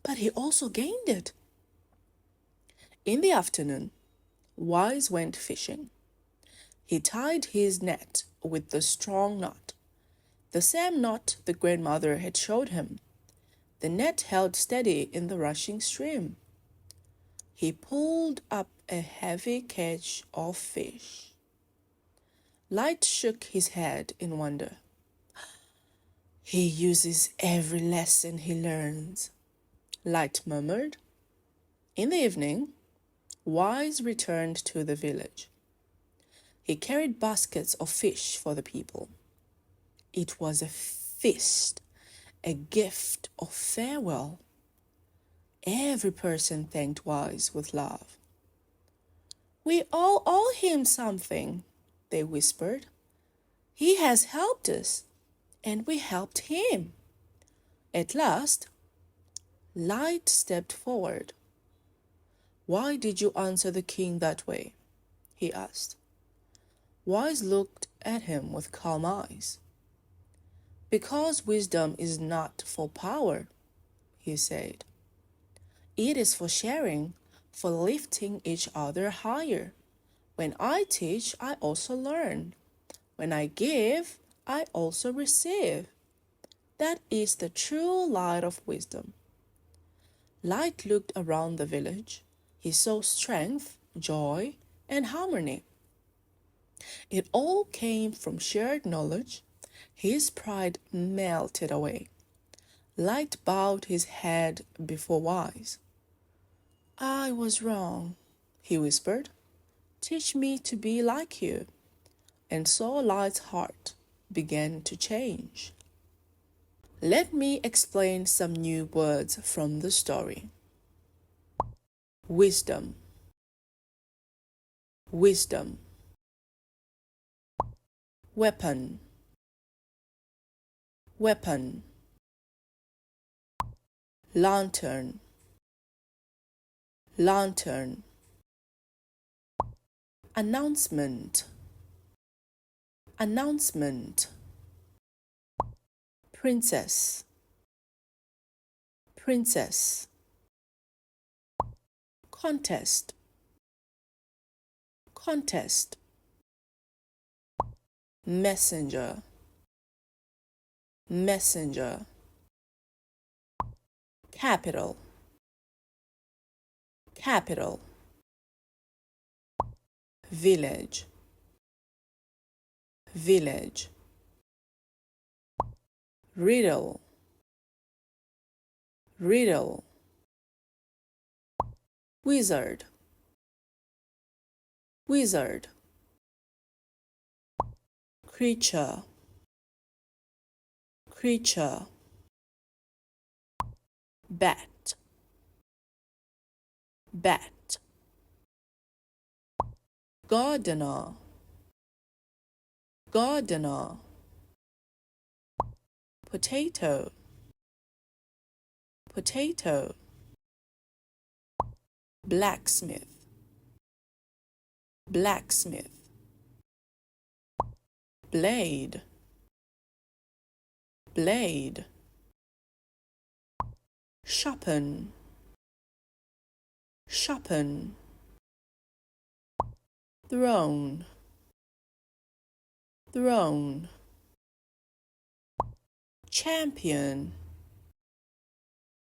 but he also gained it. In the afternoon, Wise went fishing. He tied his net with the strong knot, the same knot the grandmother had showed him. The net held steady in the rushing stream. He pulled up a heavy catch of fish. Light shook his head in wonder. "He uses every lesson he learns," Light murmured. In the evening, Wise returned to the village. He carried baskets of fish for the people. It was a feast, a gift of farewell. Every person thanked Wise with love. "We all owe him something," they whispered. "He has helped us, and we helped him." At last, Light stepped forward. "Why did you answer the king that way?" he asked. Wise looked at him with calm eyes. "Because wisdom is not for power," he said. "It is for sharing, for lifting each other higher. When I teach, I also learn. When I give, I also receive. That is the true light of wisdom." Light looked around the village. He saw strength, joy, and harmony. It all came from shared knowledge. His pride melted away. Light bowed his head before Wise. "I was wrong," he whispered. "Teach me to be like you." And so Light's heart began to change. Let me explain some new words from the story. Wisdom. Wisdom. Weapon. Weapon. Lantern. Lantern. Announcement. Announcement. Princess. Princess. Contest. Contest. Messenger. Messenger. Capital. Capital. Village. Village. Riddle. Riddle. Wizard. Wizard. Creature. Creature. Bat. Bat. Gardener. Gardener. Potato. Potato. Blacksmith. Blacksmith. Blade. Blade. Sharpen. Sharpen. Throne. Throne. Champion.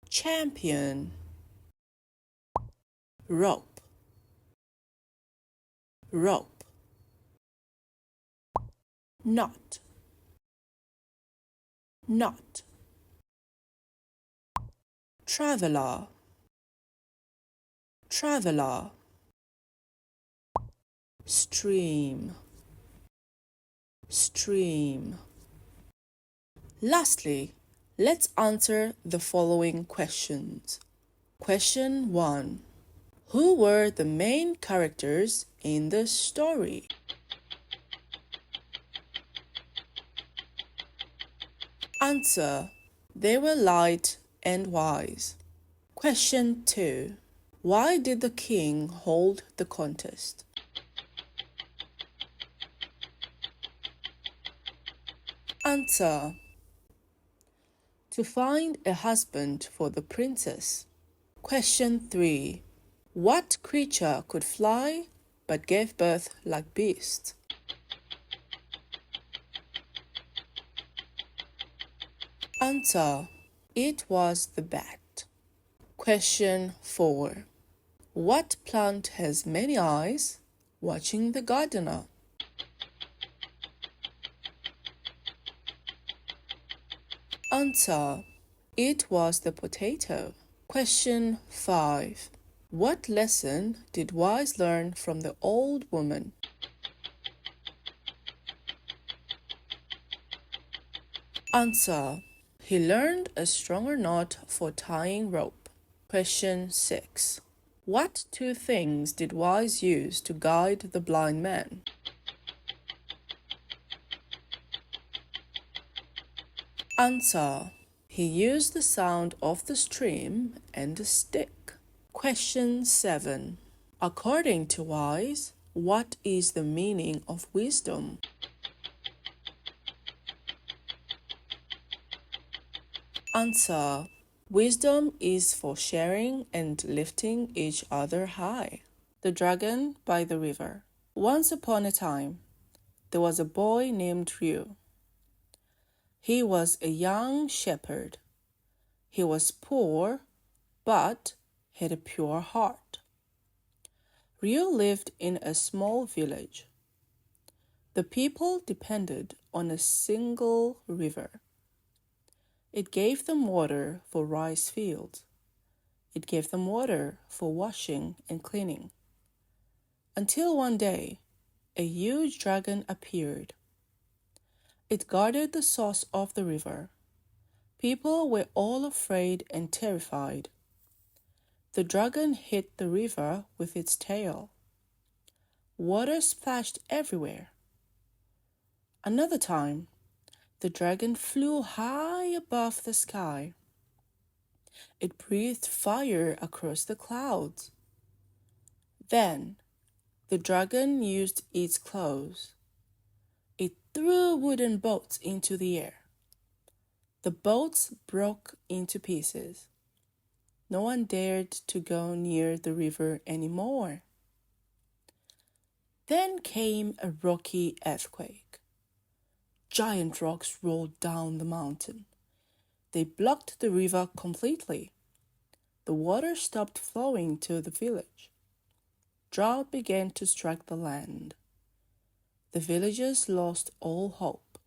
Champion. Rope. Rope. Knot. not. Traveler, traveler. Stream, stream. Lastly, let's answer the following questions. Question 1. Who were the main characters in the story? Answer. They were light and wise. Question 2. Why did the king hold the contest? Answer. To find a husband for the princess. Question 3. What creature could fly but gave birth like beasts? Answer. It was the bat. Question 4. What plant has many eyes, watching the gardener? Answer. It was the potato. Question 5. What lesson did Wise learn from the old woman? Answer. He learned a stronger knot for tying rope. Question 6. What two things did Wise use to guide the blind man? Answer. He used the sound of the stream and a stick. Question 7. According to Wise, what is the meaning of wisdom? Answer. Wisdom is for sharing and lifting each other high. The Dragon by the River. Once upon a time, there was a boy named Truye. He was a young shepherd. He was poor, but had a pure heart. Truye lived in a small village. The people depended on a single river. It gave them water for rice fields. It gave them water for washing and cleaning. Until one day, a huge dragon appeared. It guarded the source of the river. People were all afraid and terrified. The dragon hit the river with its tail. Water splashed everywhere. Another time, the dragon flew high above the sky. It breathed fire across the clouds. Then, the dragon used its claws. It threw wooden boats into the air. The boats broke into pieces. No one dared to go near the river anymore. Then came a rocky earthquake. Giant rocks rolled down the mountain. They blocked the river completely. The water stopped flowing to the village. Drought began to strike the land. The villagers lost all hope.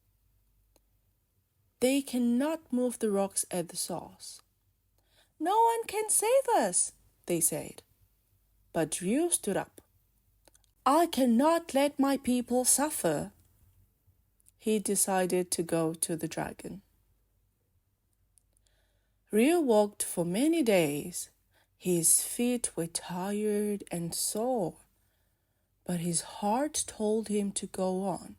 They cannot move the rocks at the source. No one can save us, they said. But Truye stood up. I cannot let my people suffer. He decided to go to the dragon. Truye walked for many days. His feet were tired and sore, but his heart told him to go on.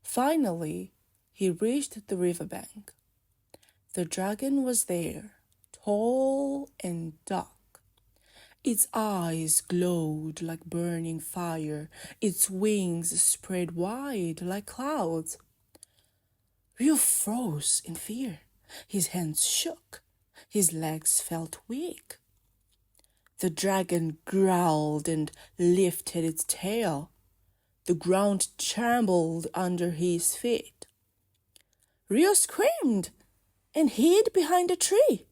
Finally, he reached the riverbank. The dragon was there, tall and dark. Its eyes glowed like burning fire. Its wings spread wide like clouds. Truye froze in fear. His hands shook. His legs felt weak. The dragon growled and lifted its tail. The ground trembled under his feet. Truye screamed and hid behind a tree.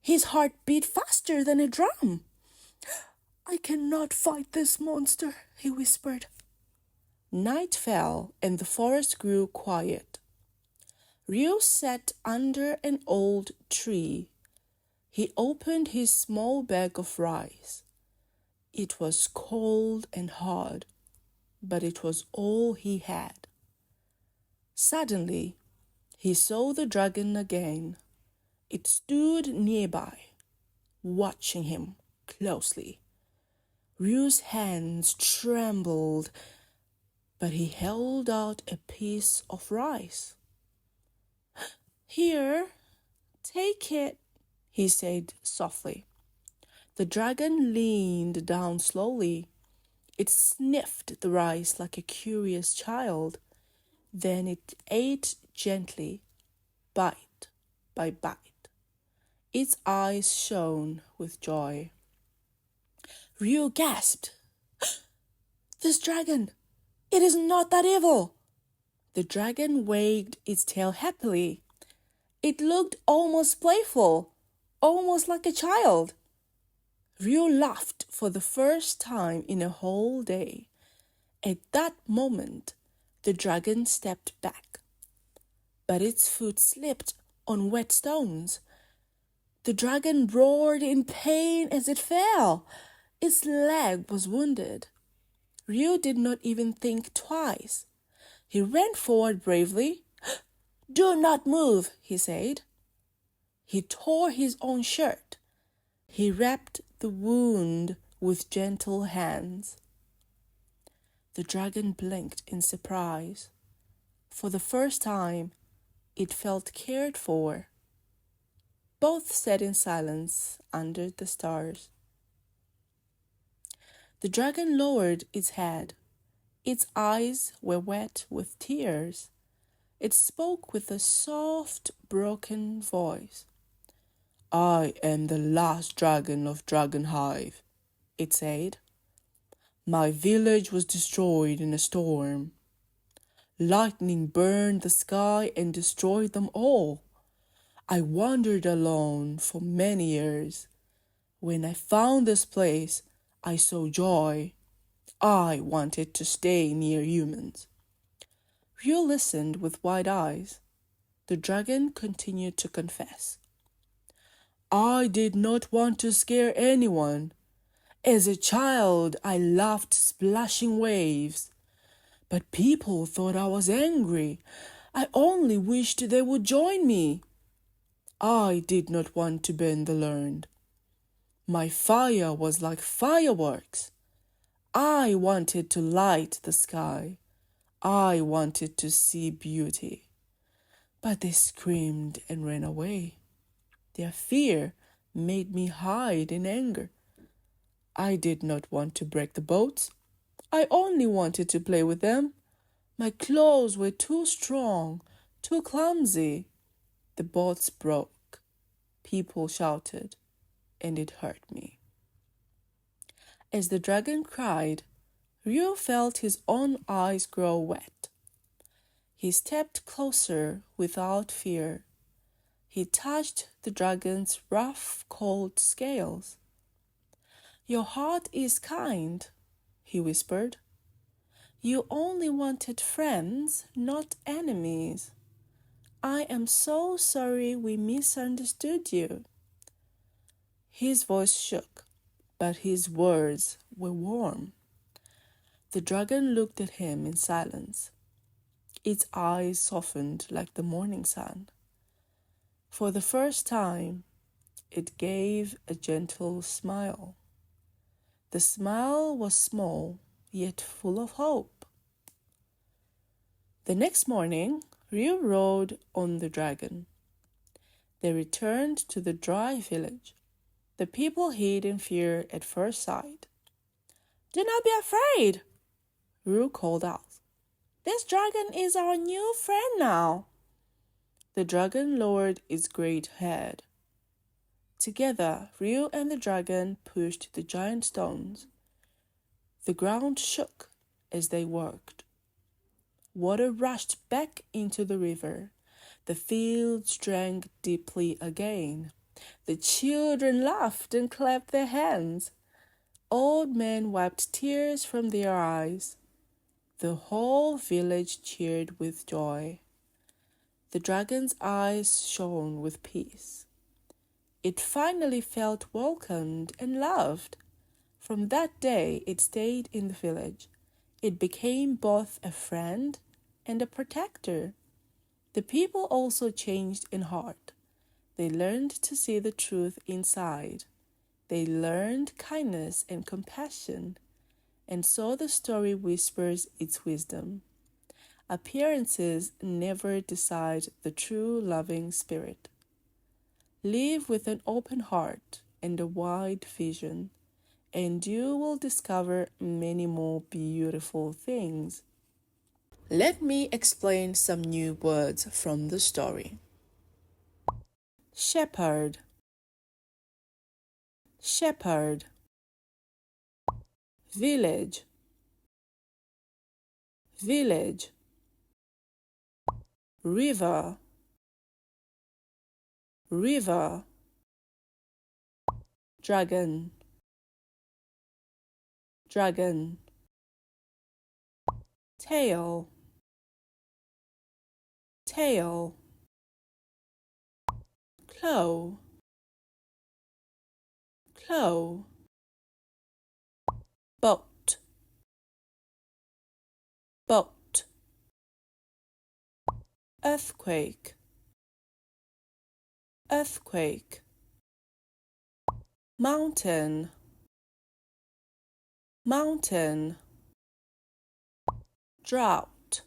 His heart beat faster than a drum. I cannot fight this monster, he whispered. Night fell and the forest grew quiet. Ryu sat under an old tree. He opened his small bag of rice. It was cold and hard, but it was all he had. Suddenly, he saw the dragon again. It stood nearby, watching him closely. Ryu's hands trembled, but he held out a piece of rice. "Here, take it," he said softly. The dragon leaned down slowly. It sniffed the rice like a curious child. Then it ate gently, bite by bite. Its eyes shone with joy. Ryu gasped. "This dragon, it is not that evil." The dragon wagged its tail happily. It looked almost playful, almost like a child. Ryu laughed for the first time in a whole day. At that moment, the dragon stepped back, but its foot slipped on wet stones. The dragon roared in pain as it fell. Its leg was wounded. Ryu did not even think twice. He ran forward bravely. "Do not move," he said. He tore his own shirt. He wrapped the wound with gentle hands. The dragon blinked in surprise. For the first time, it felt cared for. Both sat in silence under the stars. The dragon lowered its head. Its eyes were wet with tears. It spoke with a soft, broken voice. "I am the last dragon of Dragon Hive," it said. "My village was destroyed in a storm. Lightning burned the sky and destroyed them all. I wandered alone for many years. When I found this place, I saw joy. I wanted to stay near humans." Ryu listened with wide eyes. The dragon continued to confess. "I did not want to scare anyone. As a child, I loved splashing waves. But people thought I was angry. I only wished they would join me. I did not want to bend the learned. My fire was like fireworks. I wanted to light the sky. I wanted to see beauty. But they screamed and ran away. Their fear made me hide in anger. I did not want to break the boats. I only wanted to play with them. My claws were too strong, too clumsy. The boats broke. People shouted, and it hurt me." As the dragon cried, Ryu felt his own eyes grow wet. He stepped closer without fear. He touched the dragon's rough, cold scales. "Your heart is kind," he whispered. "You only wanted friends, not enemies. I am so sorry we misunderstood you." His voice shook, but his words were warm. The dragon looked at him in silence. Its eyes softened like the morning sun. For the first time, it gave a gentle smile. The smile was small, yet full of hope. The next morning, Ryu rode on the dragon. They returned to the dry village. The people hid in fear at first sight. "Do not be afraid," Ryu called out. "This dragon is our new friend now." The dragon lowered its great head. Together, Ryu and the dragon pushed the giant stones. The ground shook as they worked. Water rushed back into the river. The fields drank deeply again. The children laughed and clapped their hands. Old men wiped tears from their eyes. The whole village cheered with joy. The dragon's eyes shone with peace. It finally felt welcomed and loved. From that day, it stayed in the village. It became both a friend and a protector. The people also changed in heart. They learned to see the truth inside. They learned kindness and compassion. And so the story whispers its wisdom. Appearances never decide the true loving spirit. Live with an open heart and a wide vision, and you will discover many more beautiful things. Let me explain some new words from the story. Shepherd, shepherd. Village, village. River, river. Dragon, dragon. Tail, tail. Claw, claw. Boat, boat. Earthquake, earthquake. Mountain, mountain. Drought,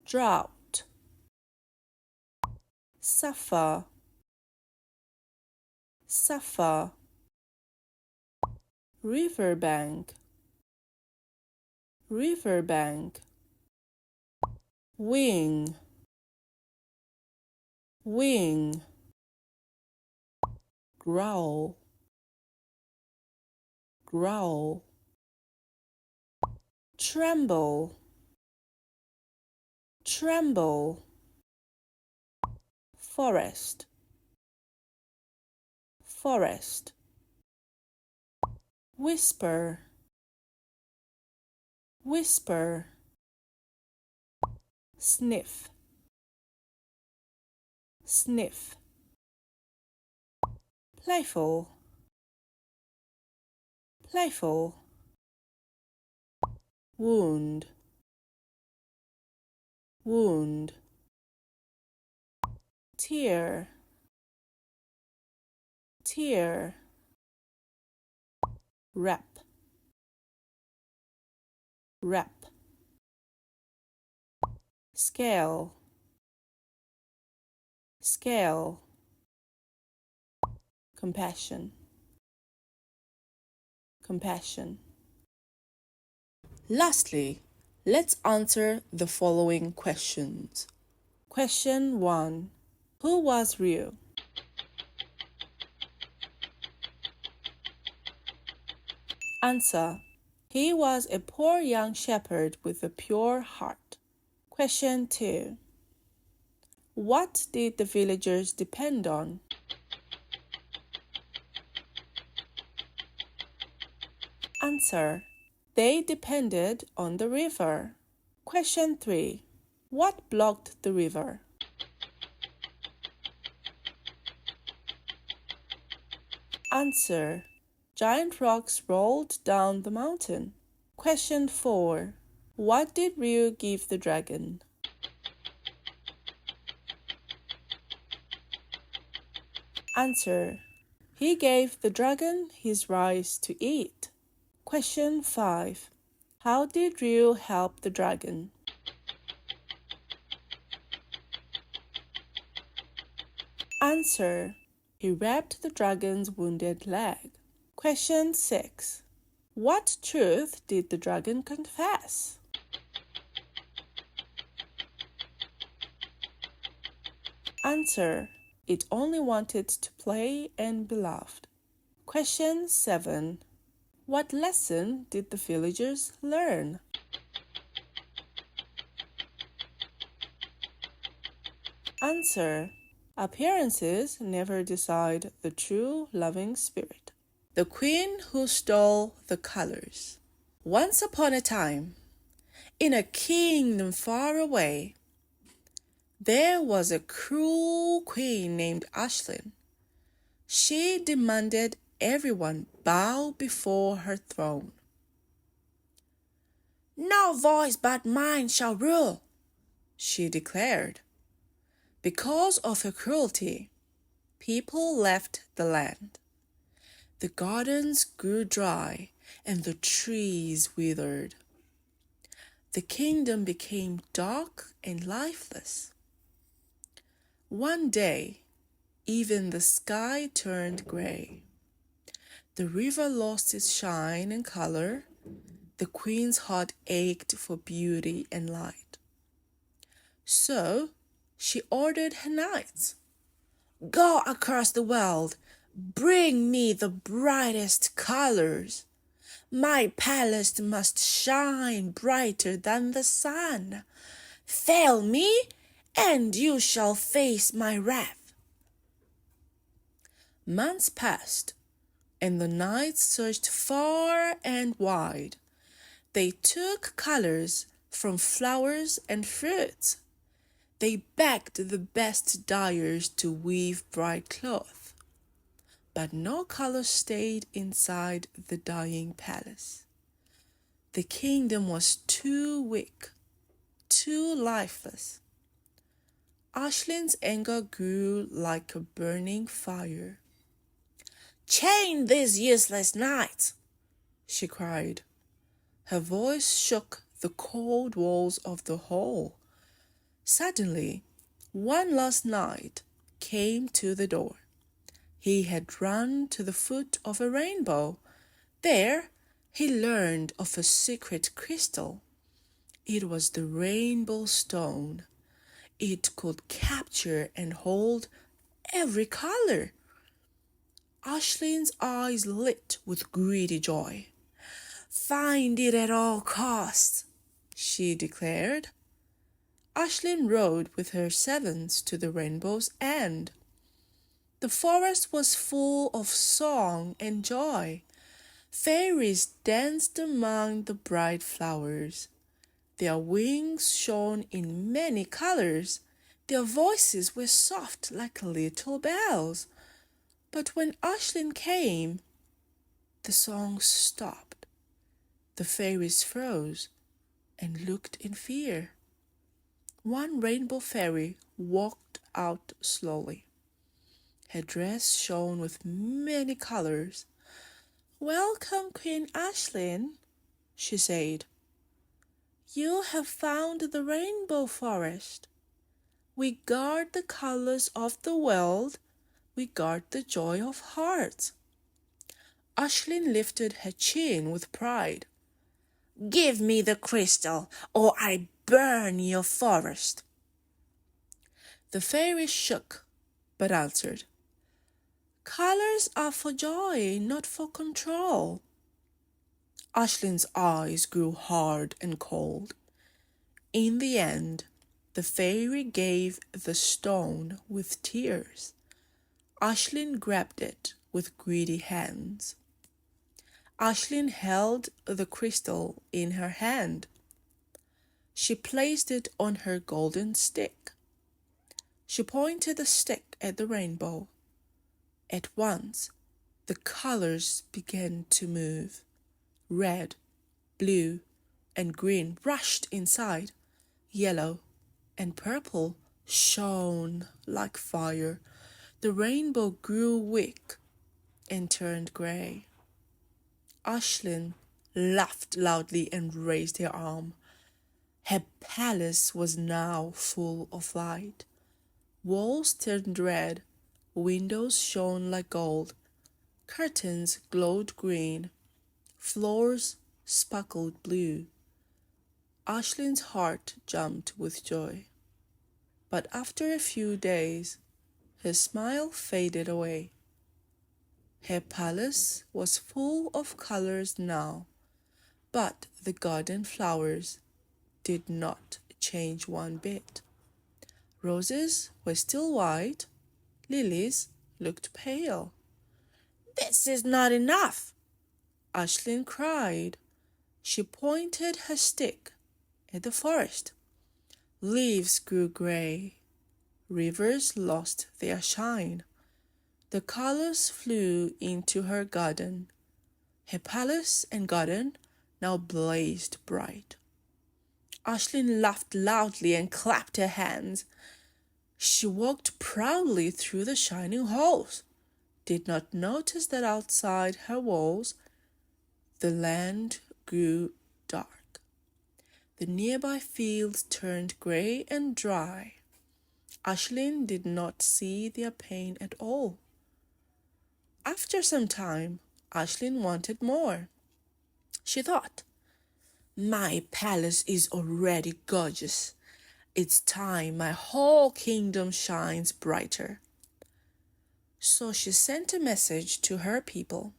drought. Suffer, suffer. Riverbank, riverbank. Wing, wing. Growl, growl. Tremble, tremble. Forest, forest. Whisper, whisper. Sniff, sniff. Playful, playful. Wound, wound. Tear, tear. Wrap, wrap. Scale, scale. Compassion, compassion. Lastly, let's answer the following questions. Question 1. Who was Ryu? Answer. He was a poor young shepherd with a pure heart. Question 2. What did the villagers depend on? Answer. They depended on the river. Question 3. What blocked the river? Answer. Giant rocks rolled down the mountain. Question 4. What did Ryu give the dragon? Answer. He gave the dragon his rice to eat. Question 5. How did Ryu help the dragon? Answer. He wrapped the dragon's wounded leg. Question 6. What truth did the dragon confess? Answer. It only wanted to play and be loved. Question 7. What lesson did the villagers learn? Answer. Appearances never decide the true loving spirit. The Queen Who Stole the Colors. Once upon a time, in a kingdom far away, There was a cruel queen named Aislinn. She demanded everyone bow before her throne. "No voice but mine shall rule," she declared. Because of her cruelty, people left the land. The gardens grew dry and the trees withered. The kingdom became dark and lifeless. One day, even the sky turned gray. The river lost its shine and color. The queen's heart ached for beauty and light. So she ordered her knights, "Go across the world, bring me the brightest colors. My palace must shine brighter than the sun. Fail me, and you shall face my wrath." Months passed, and the knights searched far and wide. They took colors from flowers and fruits. They begged the best dyers to weave bright cloth. But no color stayed inside the dying palace. The kingdom was too weak, too lifeless. Aislinn's anger grew like a burning fire. "Chain these useless knights," she cried. Her voice shook the cold walls of the hall. Suddenly, one last knight came to the door. He had run to the foot of a rainbow. There, he learned of a secret crystal. It was the rainbow stone. It could capture and hold every color. Aislinn's eyes lit with greedy joy. "Find it at all costs," she declared. Aislinn rode with her servants to the rainbow's end. The forest was full of song and joy. Fairies danced among the bright flowers. Their wings shone in many colors. Their voices were soft like little bells. But when Aislinn came, the songs stopped. The fairies froze and looked in fear. One rainbow fairy walked out slowly. Her dress shone with many colors. "Welcome, Queen Aislinn," she said. "You have found the rainbow forest. We guard the colors of the world. We guard the joy of hearts." Aislinn lifted her chin with pride. "Give me the crystal, or I burn your forest." The fairy shook, but answered, "Colors are for joy, not for control." Aislinn's eyes grew hard and cold. In the end, the fairy gave the stone with tears. Aislinn grabbed it with greedy hands. Aislinn held the crystal in her hand. She placed it on her golden stick. She pointed the stick at the rainbow. At once, the colors began to move. Red, blue, and green rushed inside. Yellow and purple shone like fire. The rainbow grew weak and turned gray. Aislinn laughed loudly and raised her arm. Her palace was now full of light. Walls turned red, windows shone like gold, curtains glowed green, floors sparkled blue. Aislinn's heart jumped with joy. But after a few days, her smile faded away. Her palace was full of colors now, but the garden flowers did not change one bit. Roses were still white, lilies looked pale. "This is not enough," Aislinn cried. She pointed her stick at the forest. Leaves grew gray, Rivers lost their shine. The colors flew into her garden. Her palace and garden now blazed bright. Aisling laughed loudly and clapped her hands. She walked proudly through the shining halls, did not notice that outside her walls the land grew dark. The nearby fields turned grey and dry. Aisling did not see their pain at all. After some time, Aisling wanted more. She thought, "My palace is already gorgeous. It's time my whole kingdom shines brighter." So she sent a message to her people.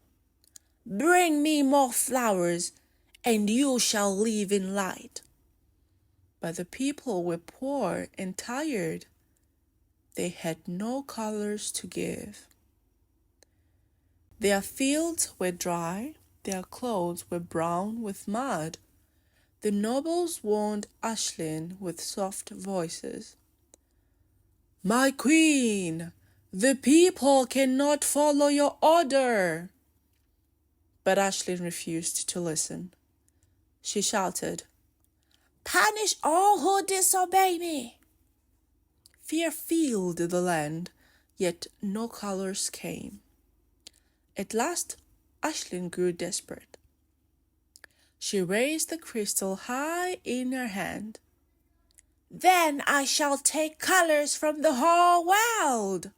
"Bring me more flowers, and you shall live in light." But the people were poor and tired. They had no colors to give. Their fields were dry, their clothes were brown with mud. The nobles warned Aisling with soft voices. "My queen, the people cannot follow your order." But Aisling refused to listen. She shouted, "Punish all who disobey me." Fear filled the land, yet no colors came. At last, Aisling grew desperate. She raised the crystal high in her hand. "Then I shall take colors from the whole world."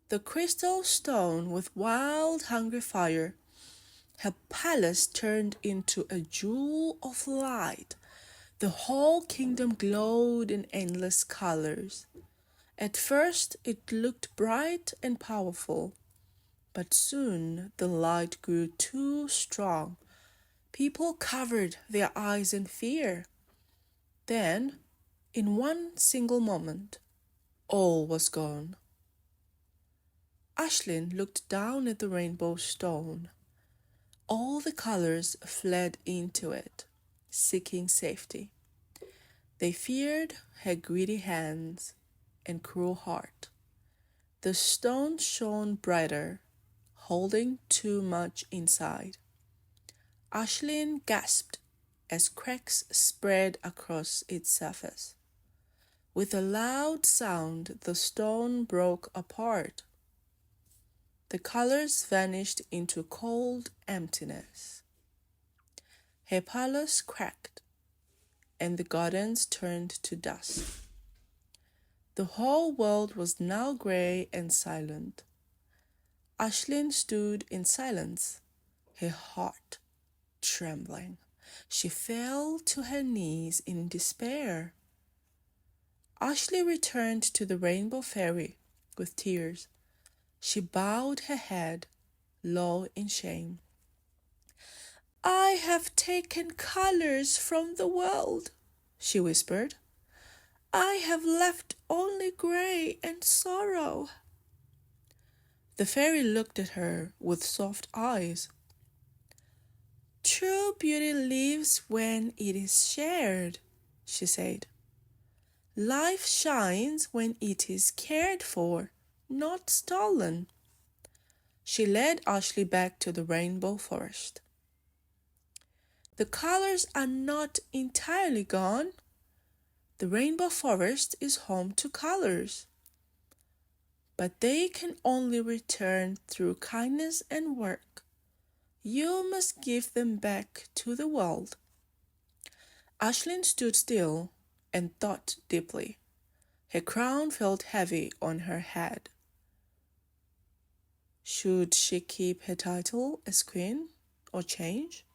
The crystal stone with wild, hungry fire, her palace turned into a jewel of light. The whole kingdom glowed in endless colors. At first it looked bright and powerful, but soon the light grew too strong. People covered their eyes in fear. Then, in one single moment, all was gone. Aisling looked down at the rainbow stone. All the colors fled into it, seeking safety. They feared her greedy hands and cruel heart. The stone shone brighter, holding too much inside. Aisling gasped as cracks spread across its surface. With a loud sound, the stone broke apart. The colors vanished into cold emptiness. Her palace cracked, and the gardens turned to dust. The whole world was now grey and silent. Aisling stood in silence, her heart trembling. She fell to her knees in despair. Aisling returned to the Rainbow Fairy with tears. She bowed her head low in shame. "I have taken colors from the world," she whispered. "I have left only grey and sorrow." The fairy looked at her with soft eyes. "True beauty lives when it is shared," she said. "Life shines when it is cared for, not stolen." She led Aisling back to the rainbow forest. "The colors are not entirely gone. The rainbow forest is home to colors, but they can only return through kindness and work. You must give them back to the world." Aisling stood still and thought deeply. Her crown felt heavy on her head. Should she keep her title as queen or change?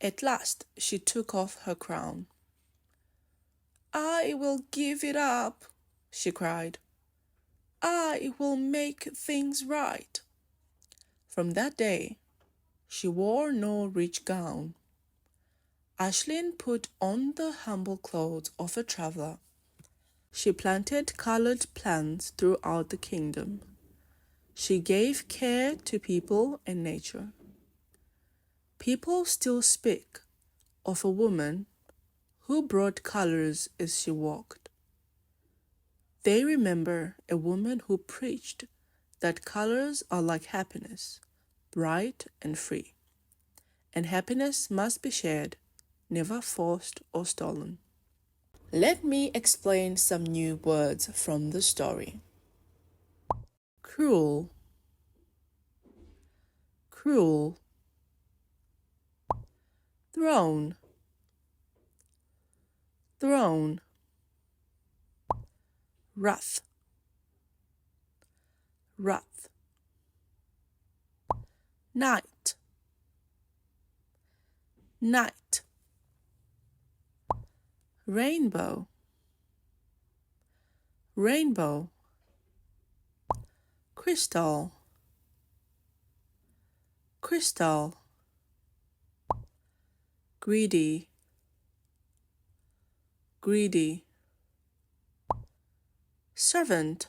At last she took off her crown. "I will give it up," she cried. "I will make things right." From that day, she wore no rich gown. Aisling put on the humble clothes of a traveler. She planted colored plants throughout the kingdom. She gave care to people and nature. People still speak of a woman who brought colors as she walked. They remember a woman who preached that colors are like happiness, bright and free, and happiness must be shared, never forced or stolen. Let me explain some new words from the story. Cruel, cruel. Throne, throne. Wrath, wrath. Night, night. Rainbow, rainbow. Crystal, crystal. Greedy, greedy. Servant,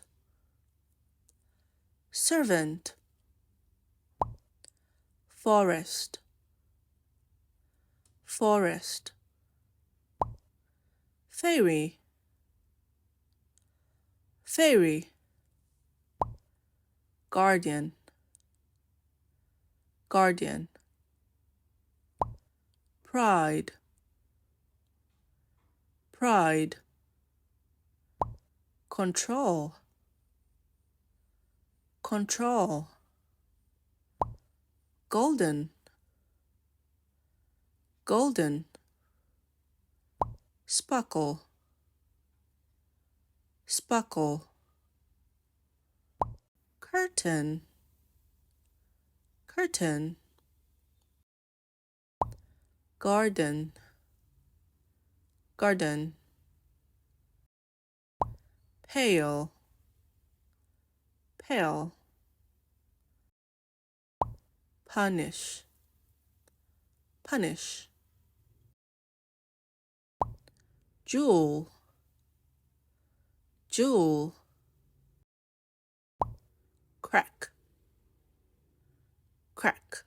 servant. Forest, forest. Fairy, fairy. Guardian, guardian. Pride, pride. Control, control. Golden, golden. Sparkle, sparkle. Curtain, curtain. Garden, garden. Pale, pale. Punish, punish. Jewel, jewel. Crack, crack.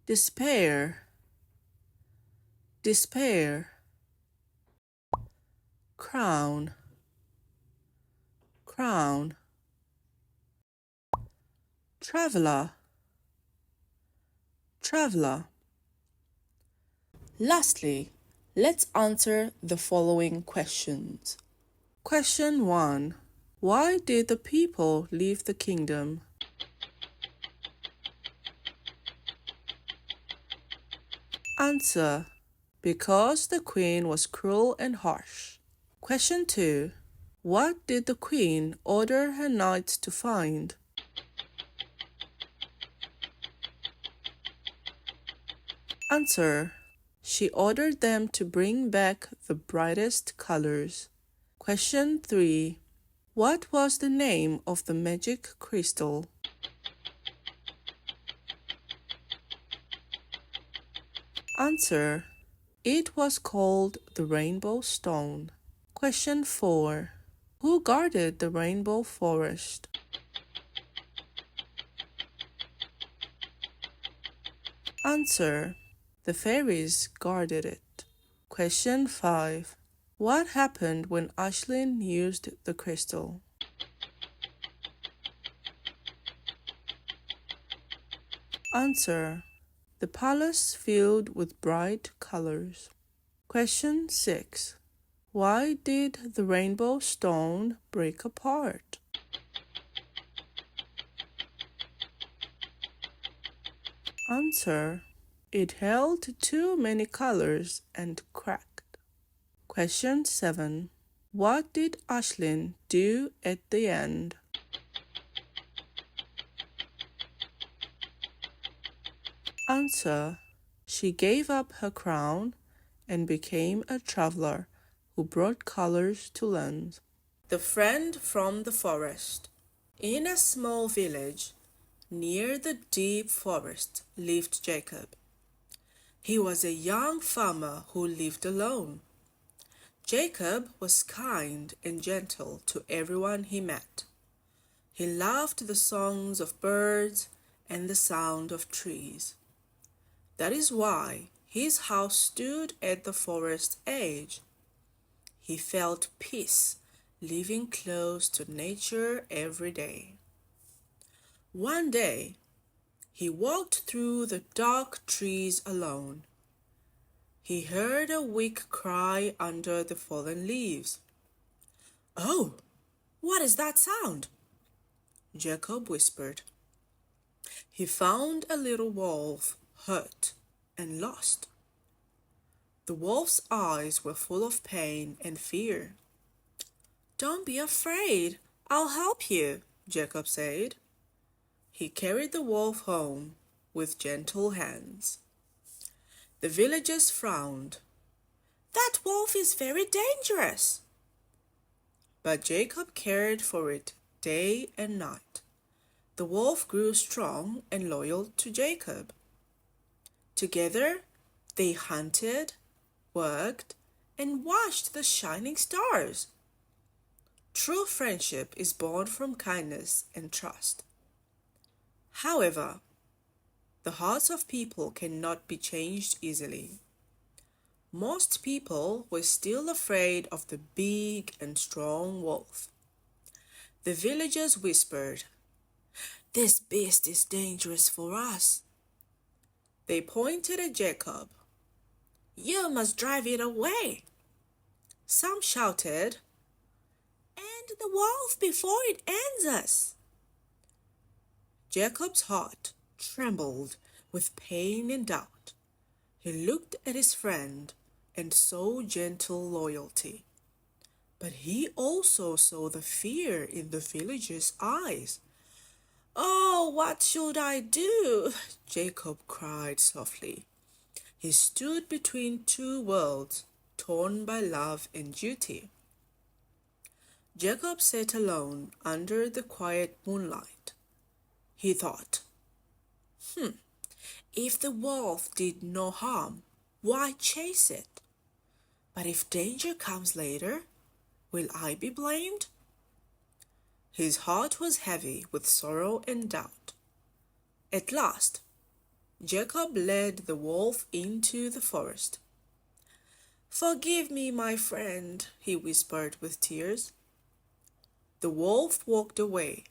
Despair, despair. Crown, crown. Traveler, traveler. Lastly, let's answer the following questions. Question 1. Why did the people leave the kingdom? Answer. Because the queen was cruel and harsh. Question 2. What did the queen order her knights to find? Answer. She ordered them to bring back the brightest colors. Question 3. What was the name of the magic crystal? Answer. It was called the rainbow stone. Question 4. Who guarded the rainbow forest? Answer. The fairies guarded it. Question 5. What happened when Ashlyn used the crystal? Answer. The palace filled with bright colors. Question 6. Why did the rainbow stone break apart? Answer. It held too many colors and cracked. Question 7. What did Ashlyn do at the end? Answer. She gave up her crown and became a traveler who brought colors to land. The friend from the forest. In a small village near the deep forest lived Jacob. He was a young farmer who lived alone. Jacob was kind and gentle to everyone he met. He loved the songs of birds and the sound of trees. That is why his house stood at the forest's edge. He felt peace, living close to nature every day. One day, he walked through the dark trees alone. He heard a weak cry under the fallen leaves. "Oh, what is that sound?" Jacob whispered. He found a little wolf, hurt and lost. The wolf's eyes were full of pain and fear. "Don't be afraid, I'll help you," Jacob said. He carried the wolf home with gentle hands. The villagers frowned. "That wolf is very dangerous." But Jacob cared for it day and night. The wolf grew strong and loyal to Jacob. Together, they hunted, worked, and watched the shining stars. True friendship is born from kindness and trust. However, the hearts of people cannot be changed easily. Most people were still afraid of the big and strong wolf. The villagers whispered, "This beast is dangerous for us." They pointed at Jacob. "You must drive it away." Some shouted, "End the wolf before it ends us." Jacob's heart trembled with pain and doubt. He looked at his friend and saw gentle loyalty. But he also saw the fear in the villagers' eyes. "Oh, what should I do?" Jacob cried softly. He stood between two worlds, torn by love and duty. Jacob sat alone under the quiet moonlight. He thought, if the wolf did no harm, why chase it? But if danger comes later, will I be blamed? His heart was heavy with sorrow and doubt. At last, Jacob led the wolf into the forest. "Forgive me, my friend," he whispered with tears. The wolf walked away,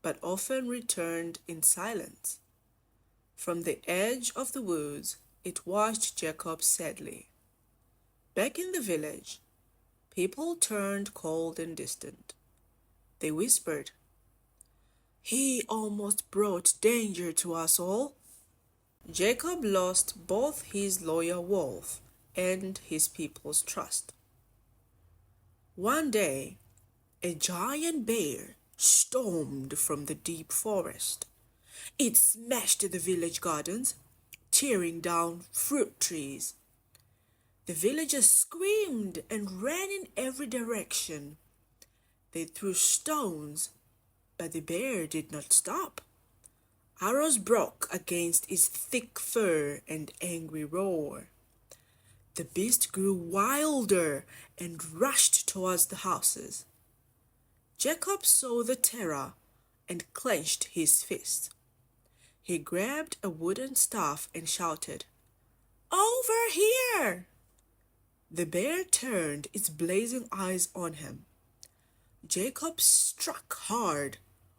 but often returned in silence. From the edge of the woods, it watched Jacob sadly. Back in the village, people turned cold and distant. They whispered, "He almost brought danger to us all." Jacob lost both his loyal wolf and his people's trust. One day, a giant bear stormed from the deep forest. It smashed the village gardens, tearing down fruit trees. The villagers screamed and ran in every direction. They threw stones, but the bear did not stop. Arrows broke against its thick fur and angry roar. The beast grew wilder and rushed towards the houses. Jacob saw the terror and clenched his fist. He grabbed a wooden staff and shouted, "Over here!" The bear turned its blazing eyes on him. Jacob struck hard,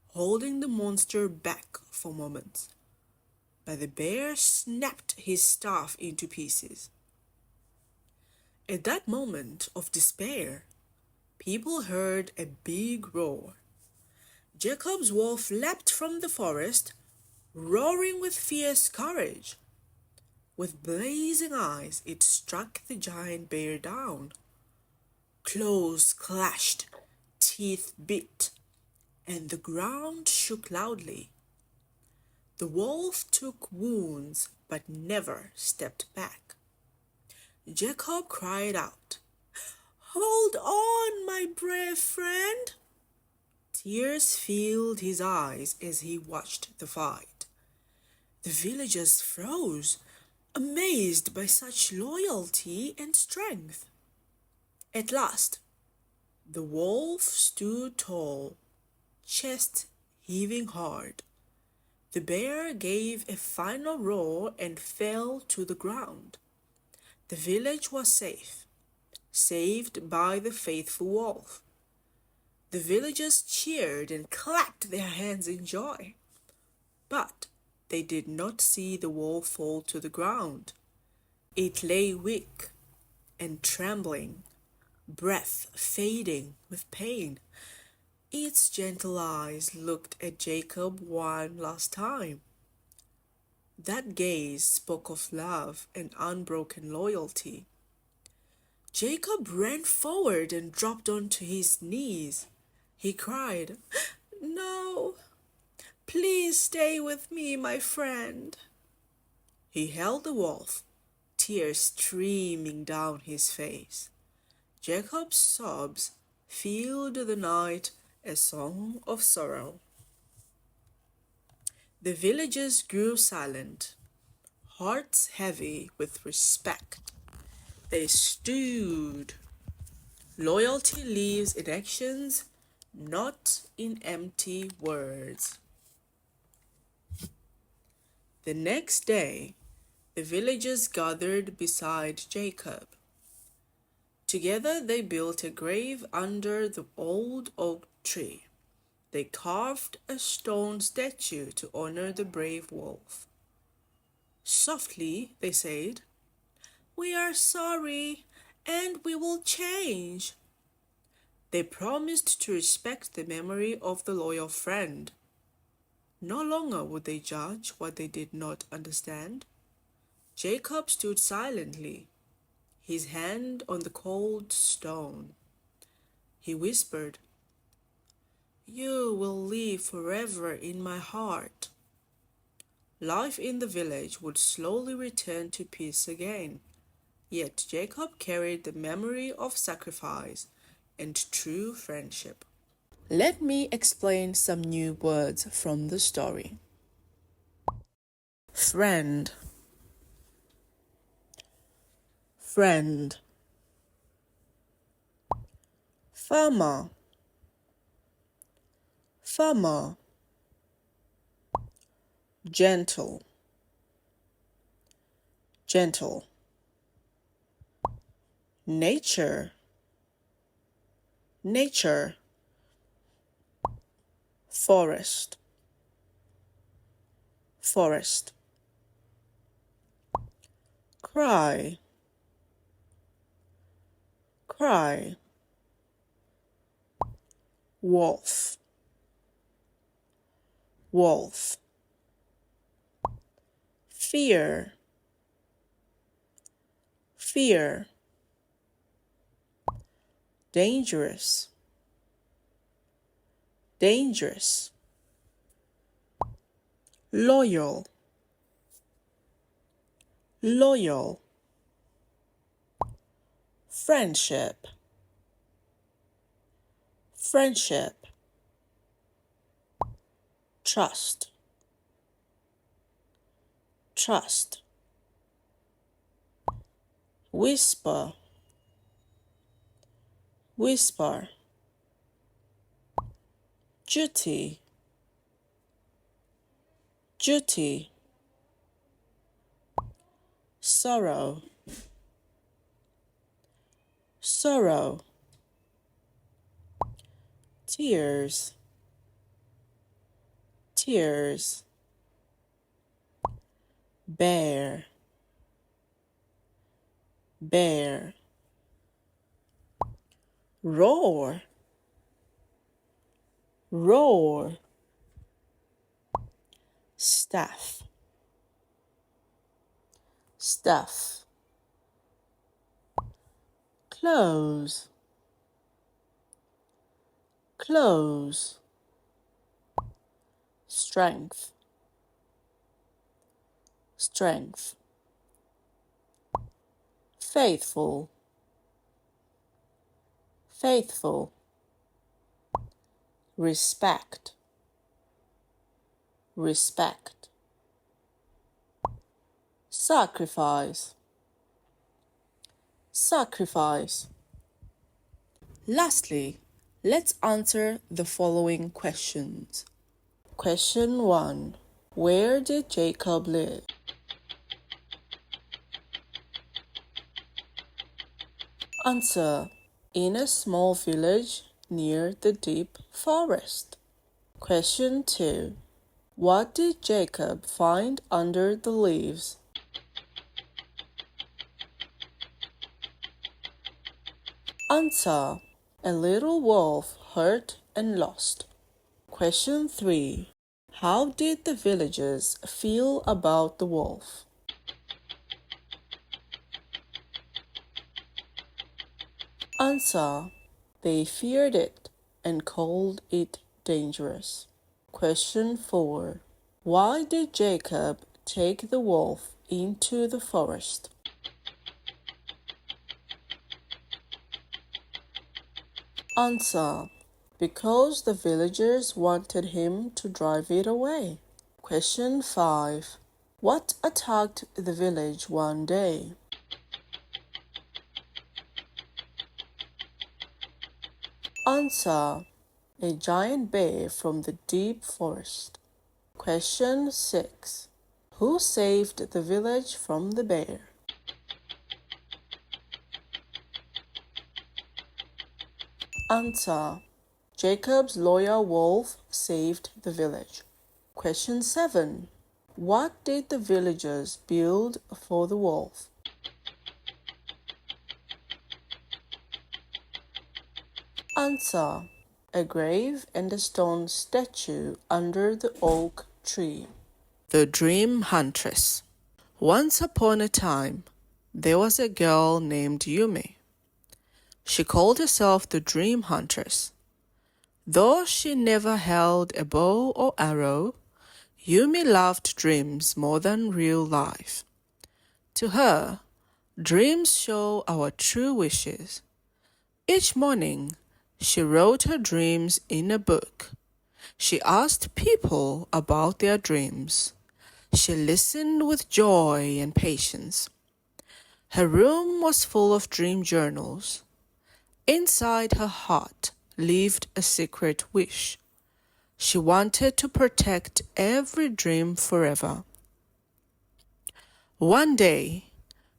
holding the monster back for moments. But the bear snapped his staff into pieces. At that moment of despair, people heard a big roar. Jacob's wolf leapt from the forest, roaring with fierce courage. With blazing eyes, it struck the giant bear down. Claws clashed, teeth bit, and the ground shook loudly. The wolf took wounds but never stepped back. Jacob cried out, "Hold on, my brave friend!" Tears filled his eyes as he watched the fight. The villagers froze, amazed by such loyalty and strength. At last, the wolf stood tall, chest heaving hard. The bear gave a final roar and fell to the ground. The village was safe. saved by the faithful wolf. The villagers cheered and clapped their hands in joy. But they did not see the wolf fall to the ground. It lay weak and trembling, breath fading with pain. Its gentle eyes looked at Jacob one last time. That gaze spoke of love and unbroken loyalty. Jacob ran forward and dropped onto his knees. He cried, "No, please stay with me, my friend." He held the wolf, tears streaming down his face. Jacob's sobs filled the night a song of sorrow. The villagers grew silent, hearts heavy with respect. They stood. Loyalty lives in actions, not in empty words. The next day, the villagers gathered beside Jacob. Together they built a grave under the old oak tree. They carved a stone statue to honor the brave wolf. Softly, they said, "We are sorry, and we will change." They promised to respect the memory of the loyal friend. No longer would they judge what they did not understand. Jacob stood silently, his hand on the cold stone. He whispered, "You will live forever in my heart." Life in the village would slowly return to peace again. Yet Jacob carried the memory of sacrifice and true friendship. Let me explain some new words from the story. Friend, friend. Farmer, farmer. Gentle, gentle. Nature, nature. Forest, forest. Cry, cry. Wolf, wolf. Fear, fear. Dangerous, dangerous. Loyal, loyal. Friendship, friendship. Trust, trust. Whisper, whisper. Duty, duty. Sorrow, sorrow. Tears, tears. Bear, bear. Roar, roar. Staff, staff. Close, close. Strength, strength. Faithful, faithful. Respect, respect. Sacrifice, sacrifice. Lastly, let's answer the following questions. Question 1. Where did Jacob live? Answer: in a small village near the deep forest. Question 2. What did Jacob find under the leaves? Answer: a little wolf hurt and lost. Question 3. How did the villagers feel about the wolf? Answer: they feared it and called it dangerous. Question 4. Why did Jacob take the wolf into the forest? Answer: because the villagers wanted him to drive it away. Question 5. What attacked the village one day? Answer: a giant bear from the deep forest. Question 6. Who saved the village from the bear? Answer: Jacob's loyal wolf saved the village. Question 7. What did the villagers build for the wolf? Answer: a grave and a stone statue under the oak tree. The Dream Huntress. Once upon a time, there was a girl named Yumi. She called herself the Dream Huntress. Though she never held a bow or arrow, Yumi loved dreams more than real life. To her, dreams show our true wishes. Each morning, she wrote her dreams in a book. She asked people about their dreams. She listened with joy and patience. Her room was full of dream journals. Inside her heart lived a secret wish. She wanted to protect every dream forever. One day,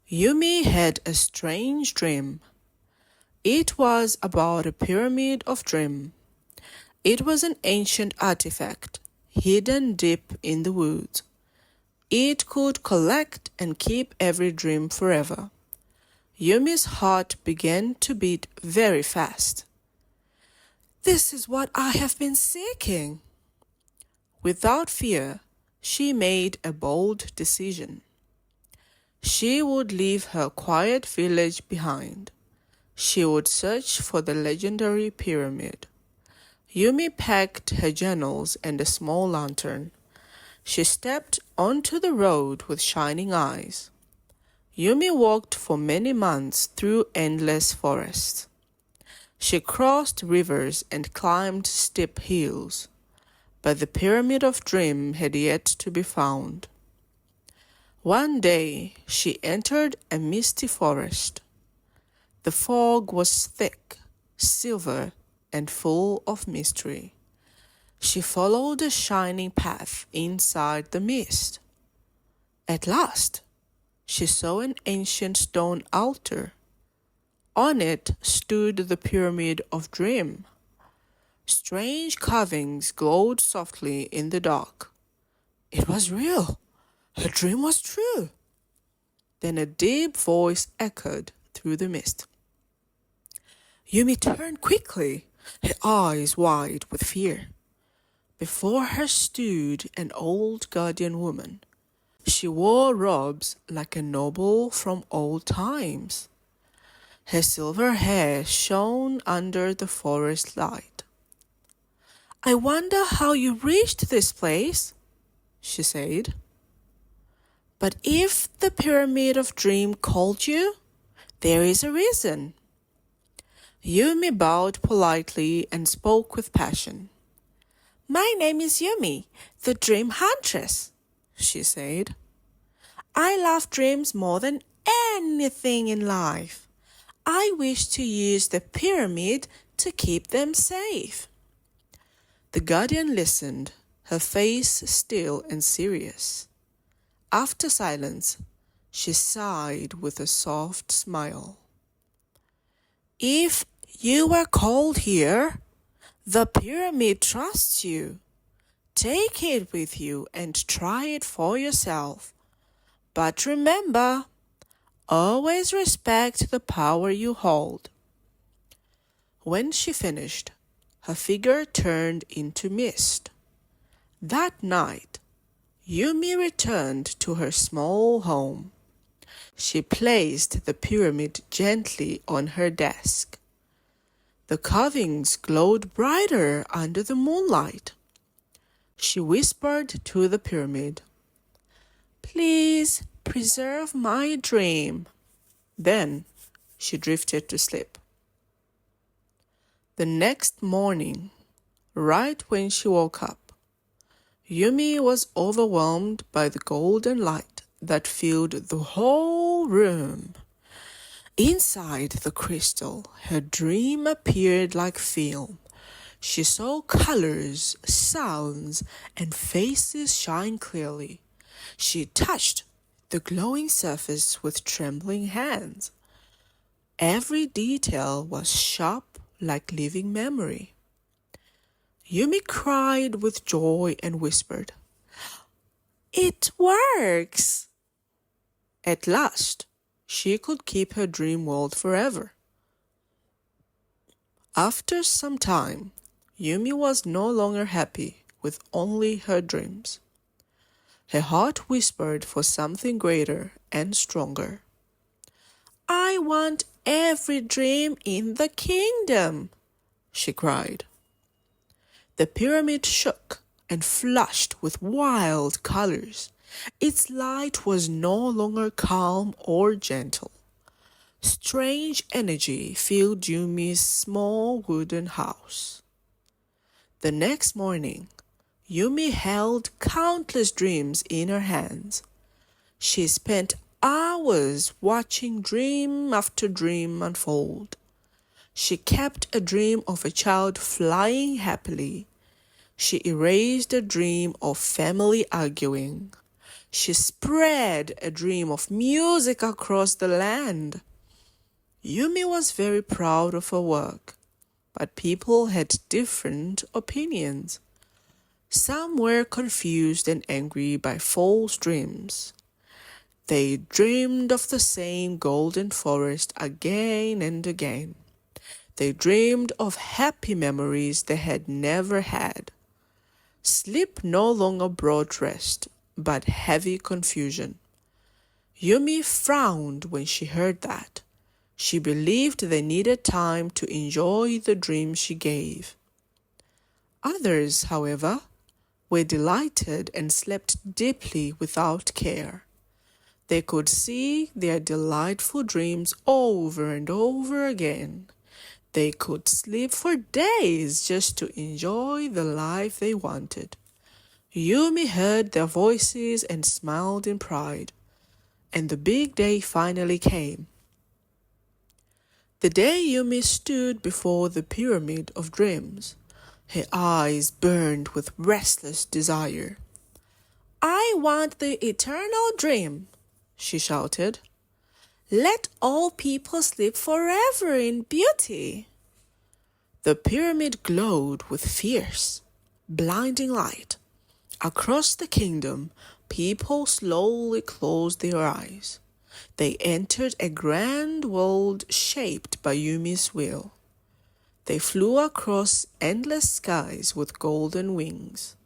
Yumi had a strange dream. It was about a pyramid of dream. It was an ancient artifact, hidden deep in the woods. It could collect and keep every dream forever. Yumi's heart began to beat very fast. This is what I have been seeking. Without fear, she made a bold decision. She would leave her quiet village behind. She would search for the legendary pyramid. Yumi packed her journals and a small lantern. She stepped onto the road with shining eyes. Yumi walked for many months through endless forests. She crossed rivers and climbed steep hills, but the pyramid of dream had yet to be found. One day she entered a misty forest. The fog was thick, silver, and full of mystery. She followed a shining path inside the mist. At last, she saw an ancient stone altar. On it stood the pyramid of dream. Strange carvings glowed softly in the dark. It was real. Her dream was true. Then a deep voice echoed through the mist. Yumi turned quickly, her eyes wide with fear. Before her stood an old guardian woman. She wore robes like a noble from old times. Her silver hair shone under the forest light. I wonder how you reached this place, she said. But if the pyramid of dream called you, there is a reason. Yumi bowed politely and spoke with passion. My name is Yumi, the Dream Huntress, she said. I love dreams more than anything in life. I wish to use the pyramid to keep them safe. The guardian listened, her face still and serious. After silence, she sighed with a soft smile. If you were called here, the pyramid trusts you. Take it with you and try it for yourself. But remember, always respect the power you hold." When she finished, her figure turned into mist. That night, Yumi returned to her small home. She placed the pyramid gently on her desk. The carvings glowed brighter under the moonlight. She whispered to the pyramid, "Please preserve my dream." Then she drifted to sleep. The next morning, right when she woke up, Yumi was overwhelmed by the golden light that filled the whole room. Inside the crystal, her dream appeared like film. She saw colors, sounds, and faces shine clearly. She touched the glowing surface with trembling hands. Every detail was sharp like living memory. Yumi cried with joy and whispered, "It works!" At last, she could keep her dream world forever. After some time, Yumi was no longer happy with only her dreams. Her heart whispered for something greater and stronger. "I want every dream in the kingdom," she cried. The pyramid shook and flushed with wild colors. Its light was no longer calm or gentle. Strange energy filled Yumi's small wooden house. The next morning, Yumi held countless dreams in her hands. She spent hours watching dream after dream unfold. She kept a dream of a child flying happily. She erased a dream of family arguing. She spread a dream of music across the land. Yumi was very proud of her work, but people had different opinions. Some were confused and angry by false dreams. They dreamed of the same golden forest again and again. They dreamed of happy memories they had never had. Sleep no longer brought rest, but heavy confusion. Yumi frowned when she heard that. She believed they needed time to enjoy the dream she gave. Others, however, were delighted and slept deeply without care. They could see their delightful dreams over and over again. They could sleep for days just to enjoy the life they wanted. Yumi heard their voices and smiled in pride. And the big day finally came. The day Yumi stood before the pyramid of dreams, her eyes burned with restless desire. "I want the eternal dream," she shouted. "Let all people sleep forever in beauty." The pyramid glowed with fierce, blinding light. Across the kingdom, people slowly closed their eyes. They entered a grand world shaped by Yumi's will. They flew across endless skies with golden wings.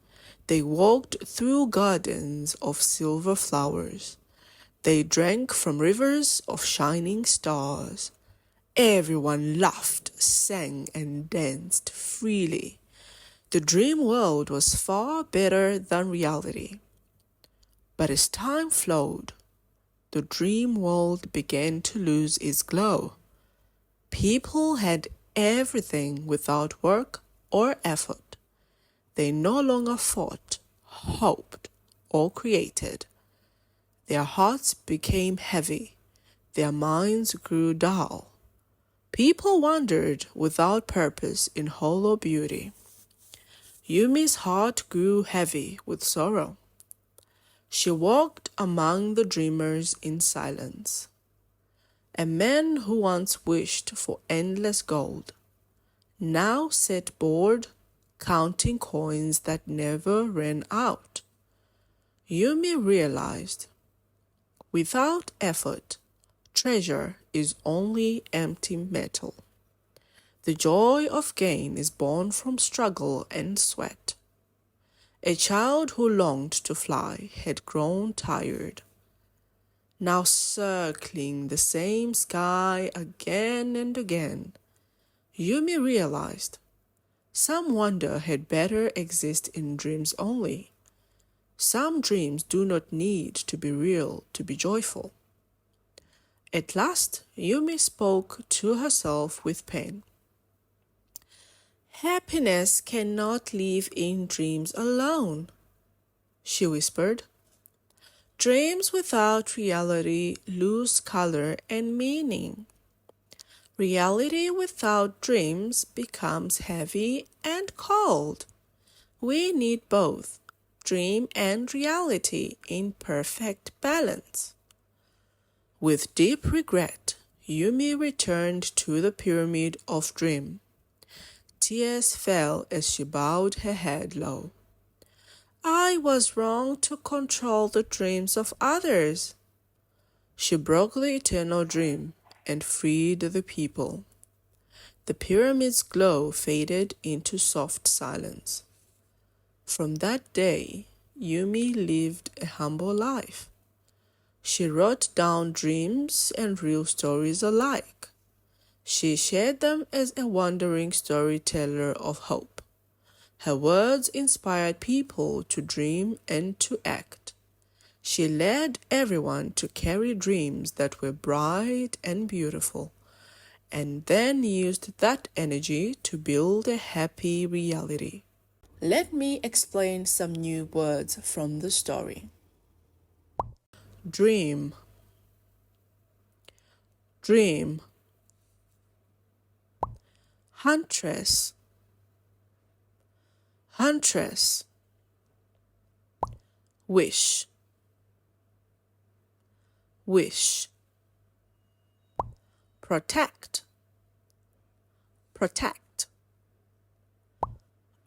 They walked through gardens of silver flowers. They drank from rivers of shining stars. Everyone laughed, sang, and danced freely. The dream world was far better than reality. But as time flowed, the dream world began to lose its glow. People had everything without work or effort. They no longer fought, hoped, or created. Their hearts became heavy. Their minds grew dull. People wandered without purpose in hollow beauty. Yumi's heart grew heavy with sorrow. She walked among the dreamers in silence. A man who once wished for endless gold now sat bored, counting coins that never ran out. Yumi realized, without effort, treasure is only empty metal. The joy of gain is born from struggle and sweat. A child who longed to fly had grown tired. Now circling the same sky again and again, Yumi realized some wonder had better exist in dreams only. Some dreams do not need to be real to be joyful. At last, Yumi spoke to herself with pain. Happiness cannot live in dreams alone, she whispered. Dreams without reality lose color and meaning. Reality without dreams becomes heavy and cold. We need both dream and reality in perfect balance. With deep regret, Yumi returned to the pyramid of dream. Tears fell as she bowed her head low. I was wrong to control the dreams of others. She broke the eternal dream and freed the people. The pyramid's glow faded into soft silence. From that day, Yumi lived a humble life. She wrote down dreams and real stories alike. She shared them as a wandering storyteller of hope. Her words inspired people to dream and to act. She led everyone to carry dreams that were bright and beautiful, and then used that energy to build a happy reality. Let me explain some new words from the story. Dream, dream. Huntress, huntress. Wish, wish. Protect, protect.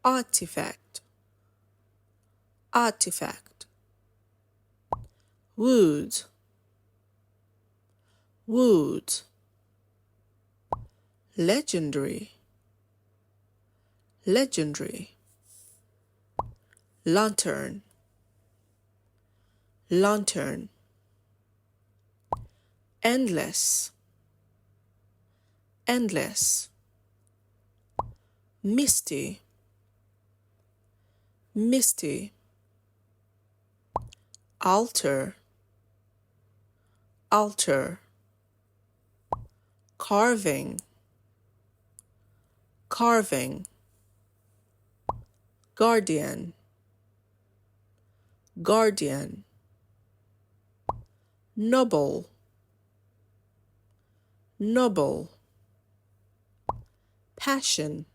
Artifact, artifact. Wood, wood. Legendary, legendary. Lantern, lantern. Endless, endless. Misty, misty. Altar, altar. Carving, carving. Guardian, guardian. Noble, noble. Passion,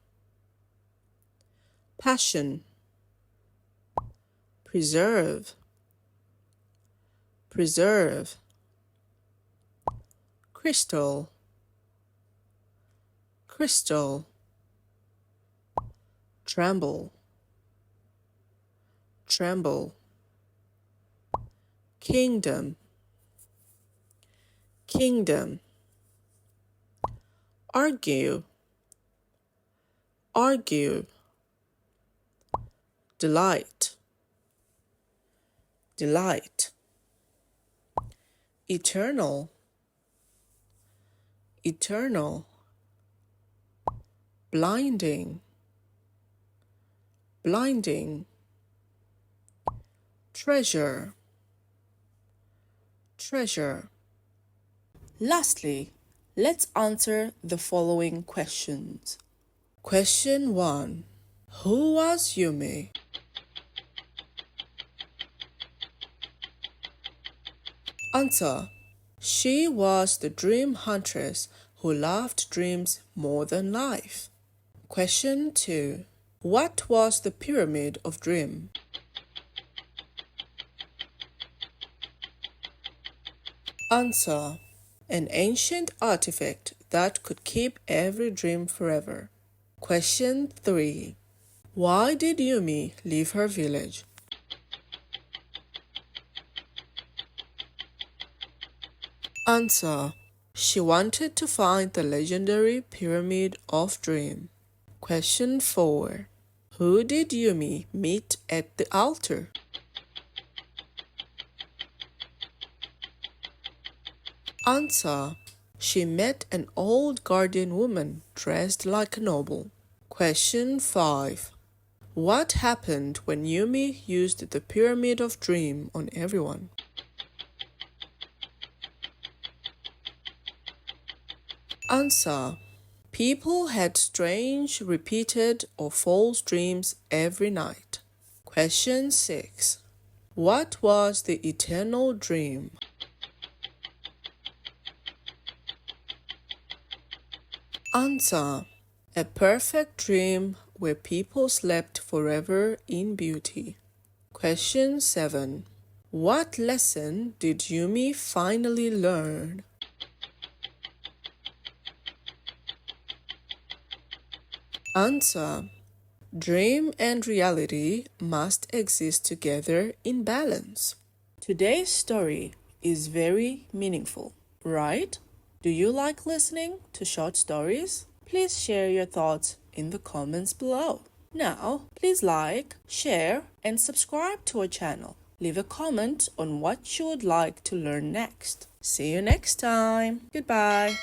passion. Preserve, preserve. Crystal, crystal. Tremble, tremble. Kingdom, kingdom. Argue, argue. Delight, delight. Eternal, eternal. Blinding, blinding. Treasure, treasure. Lastly, let's answer the following questions. Question 1. Who was Yumi? Answer. She was the dream huntress who loved dreams more than life. Question 2. What was the pyramid of dream? Answer. An ancient artifact that could keep every dream forever. Question 3. Why did Yumi leave her village? Answer. She wanted to find the legendary Pyramid of Dream. Question 4. Who did Yumi meet at the altar? Answer. She met an old guardian woman dressed like a noble. Question 5. What happened when Yumi used the Pyramid of Dream on everyone? Answer. People had strange, repeated, or false dreams every night. Question 6. What was the eternal dream? Answer. A perfect dream where people slept forever in beauty. Question 7. What lesson did Yumi finally learn? Answer. Dream and reality must exist together in balance. Today's story is very meaningful, right? Do you like listening to short stories? Please share your thoughts in the comments below. Now, please like, share, and subscribe to our channel. Leave a comment on what you would like to learn next. See you next time. Goodbye.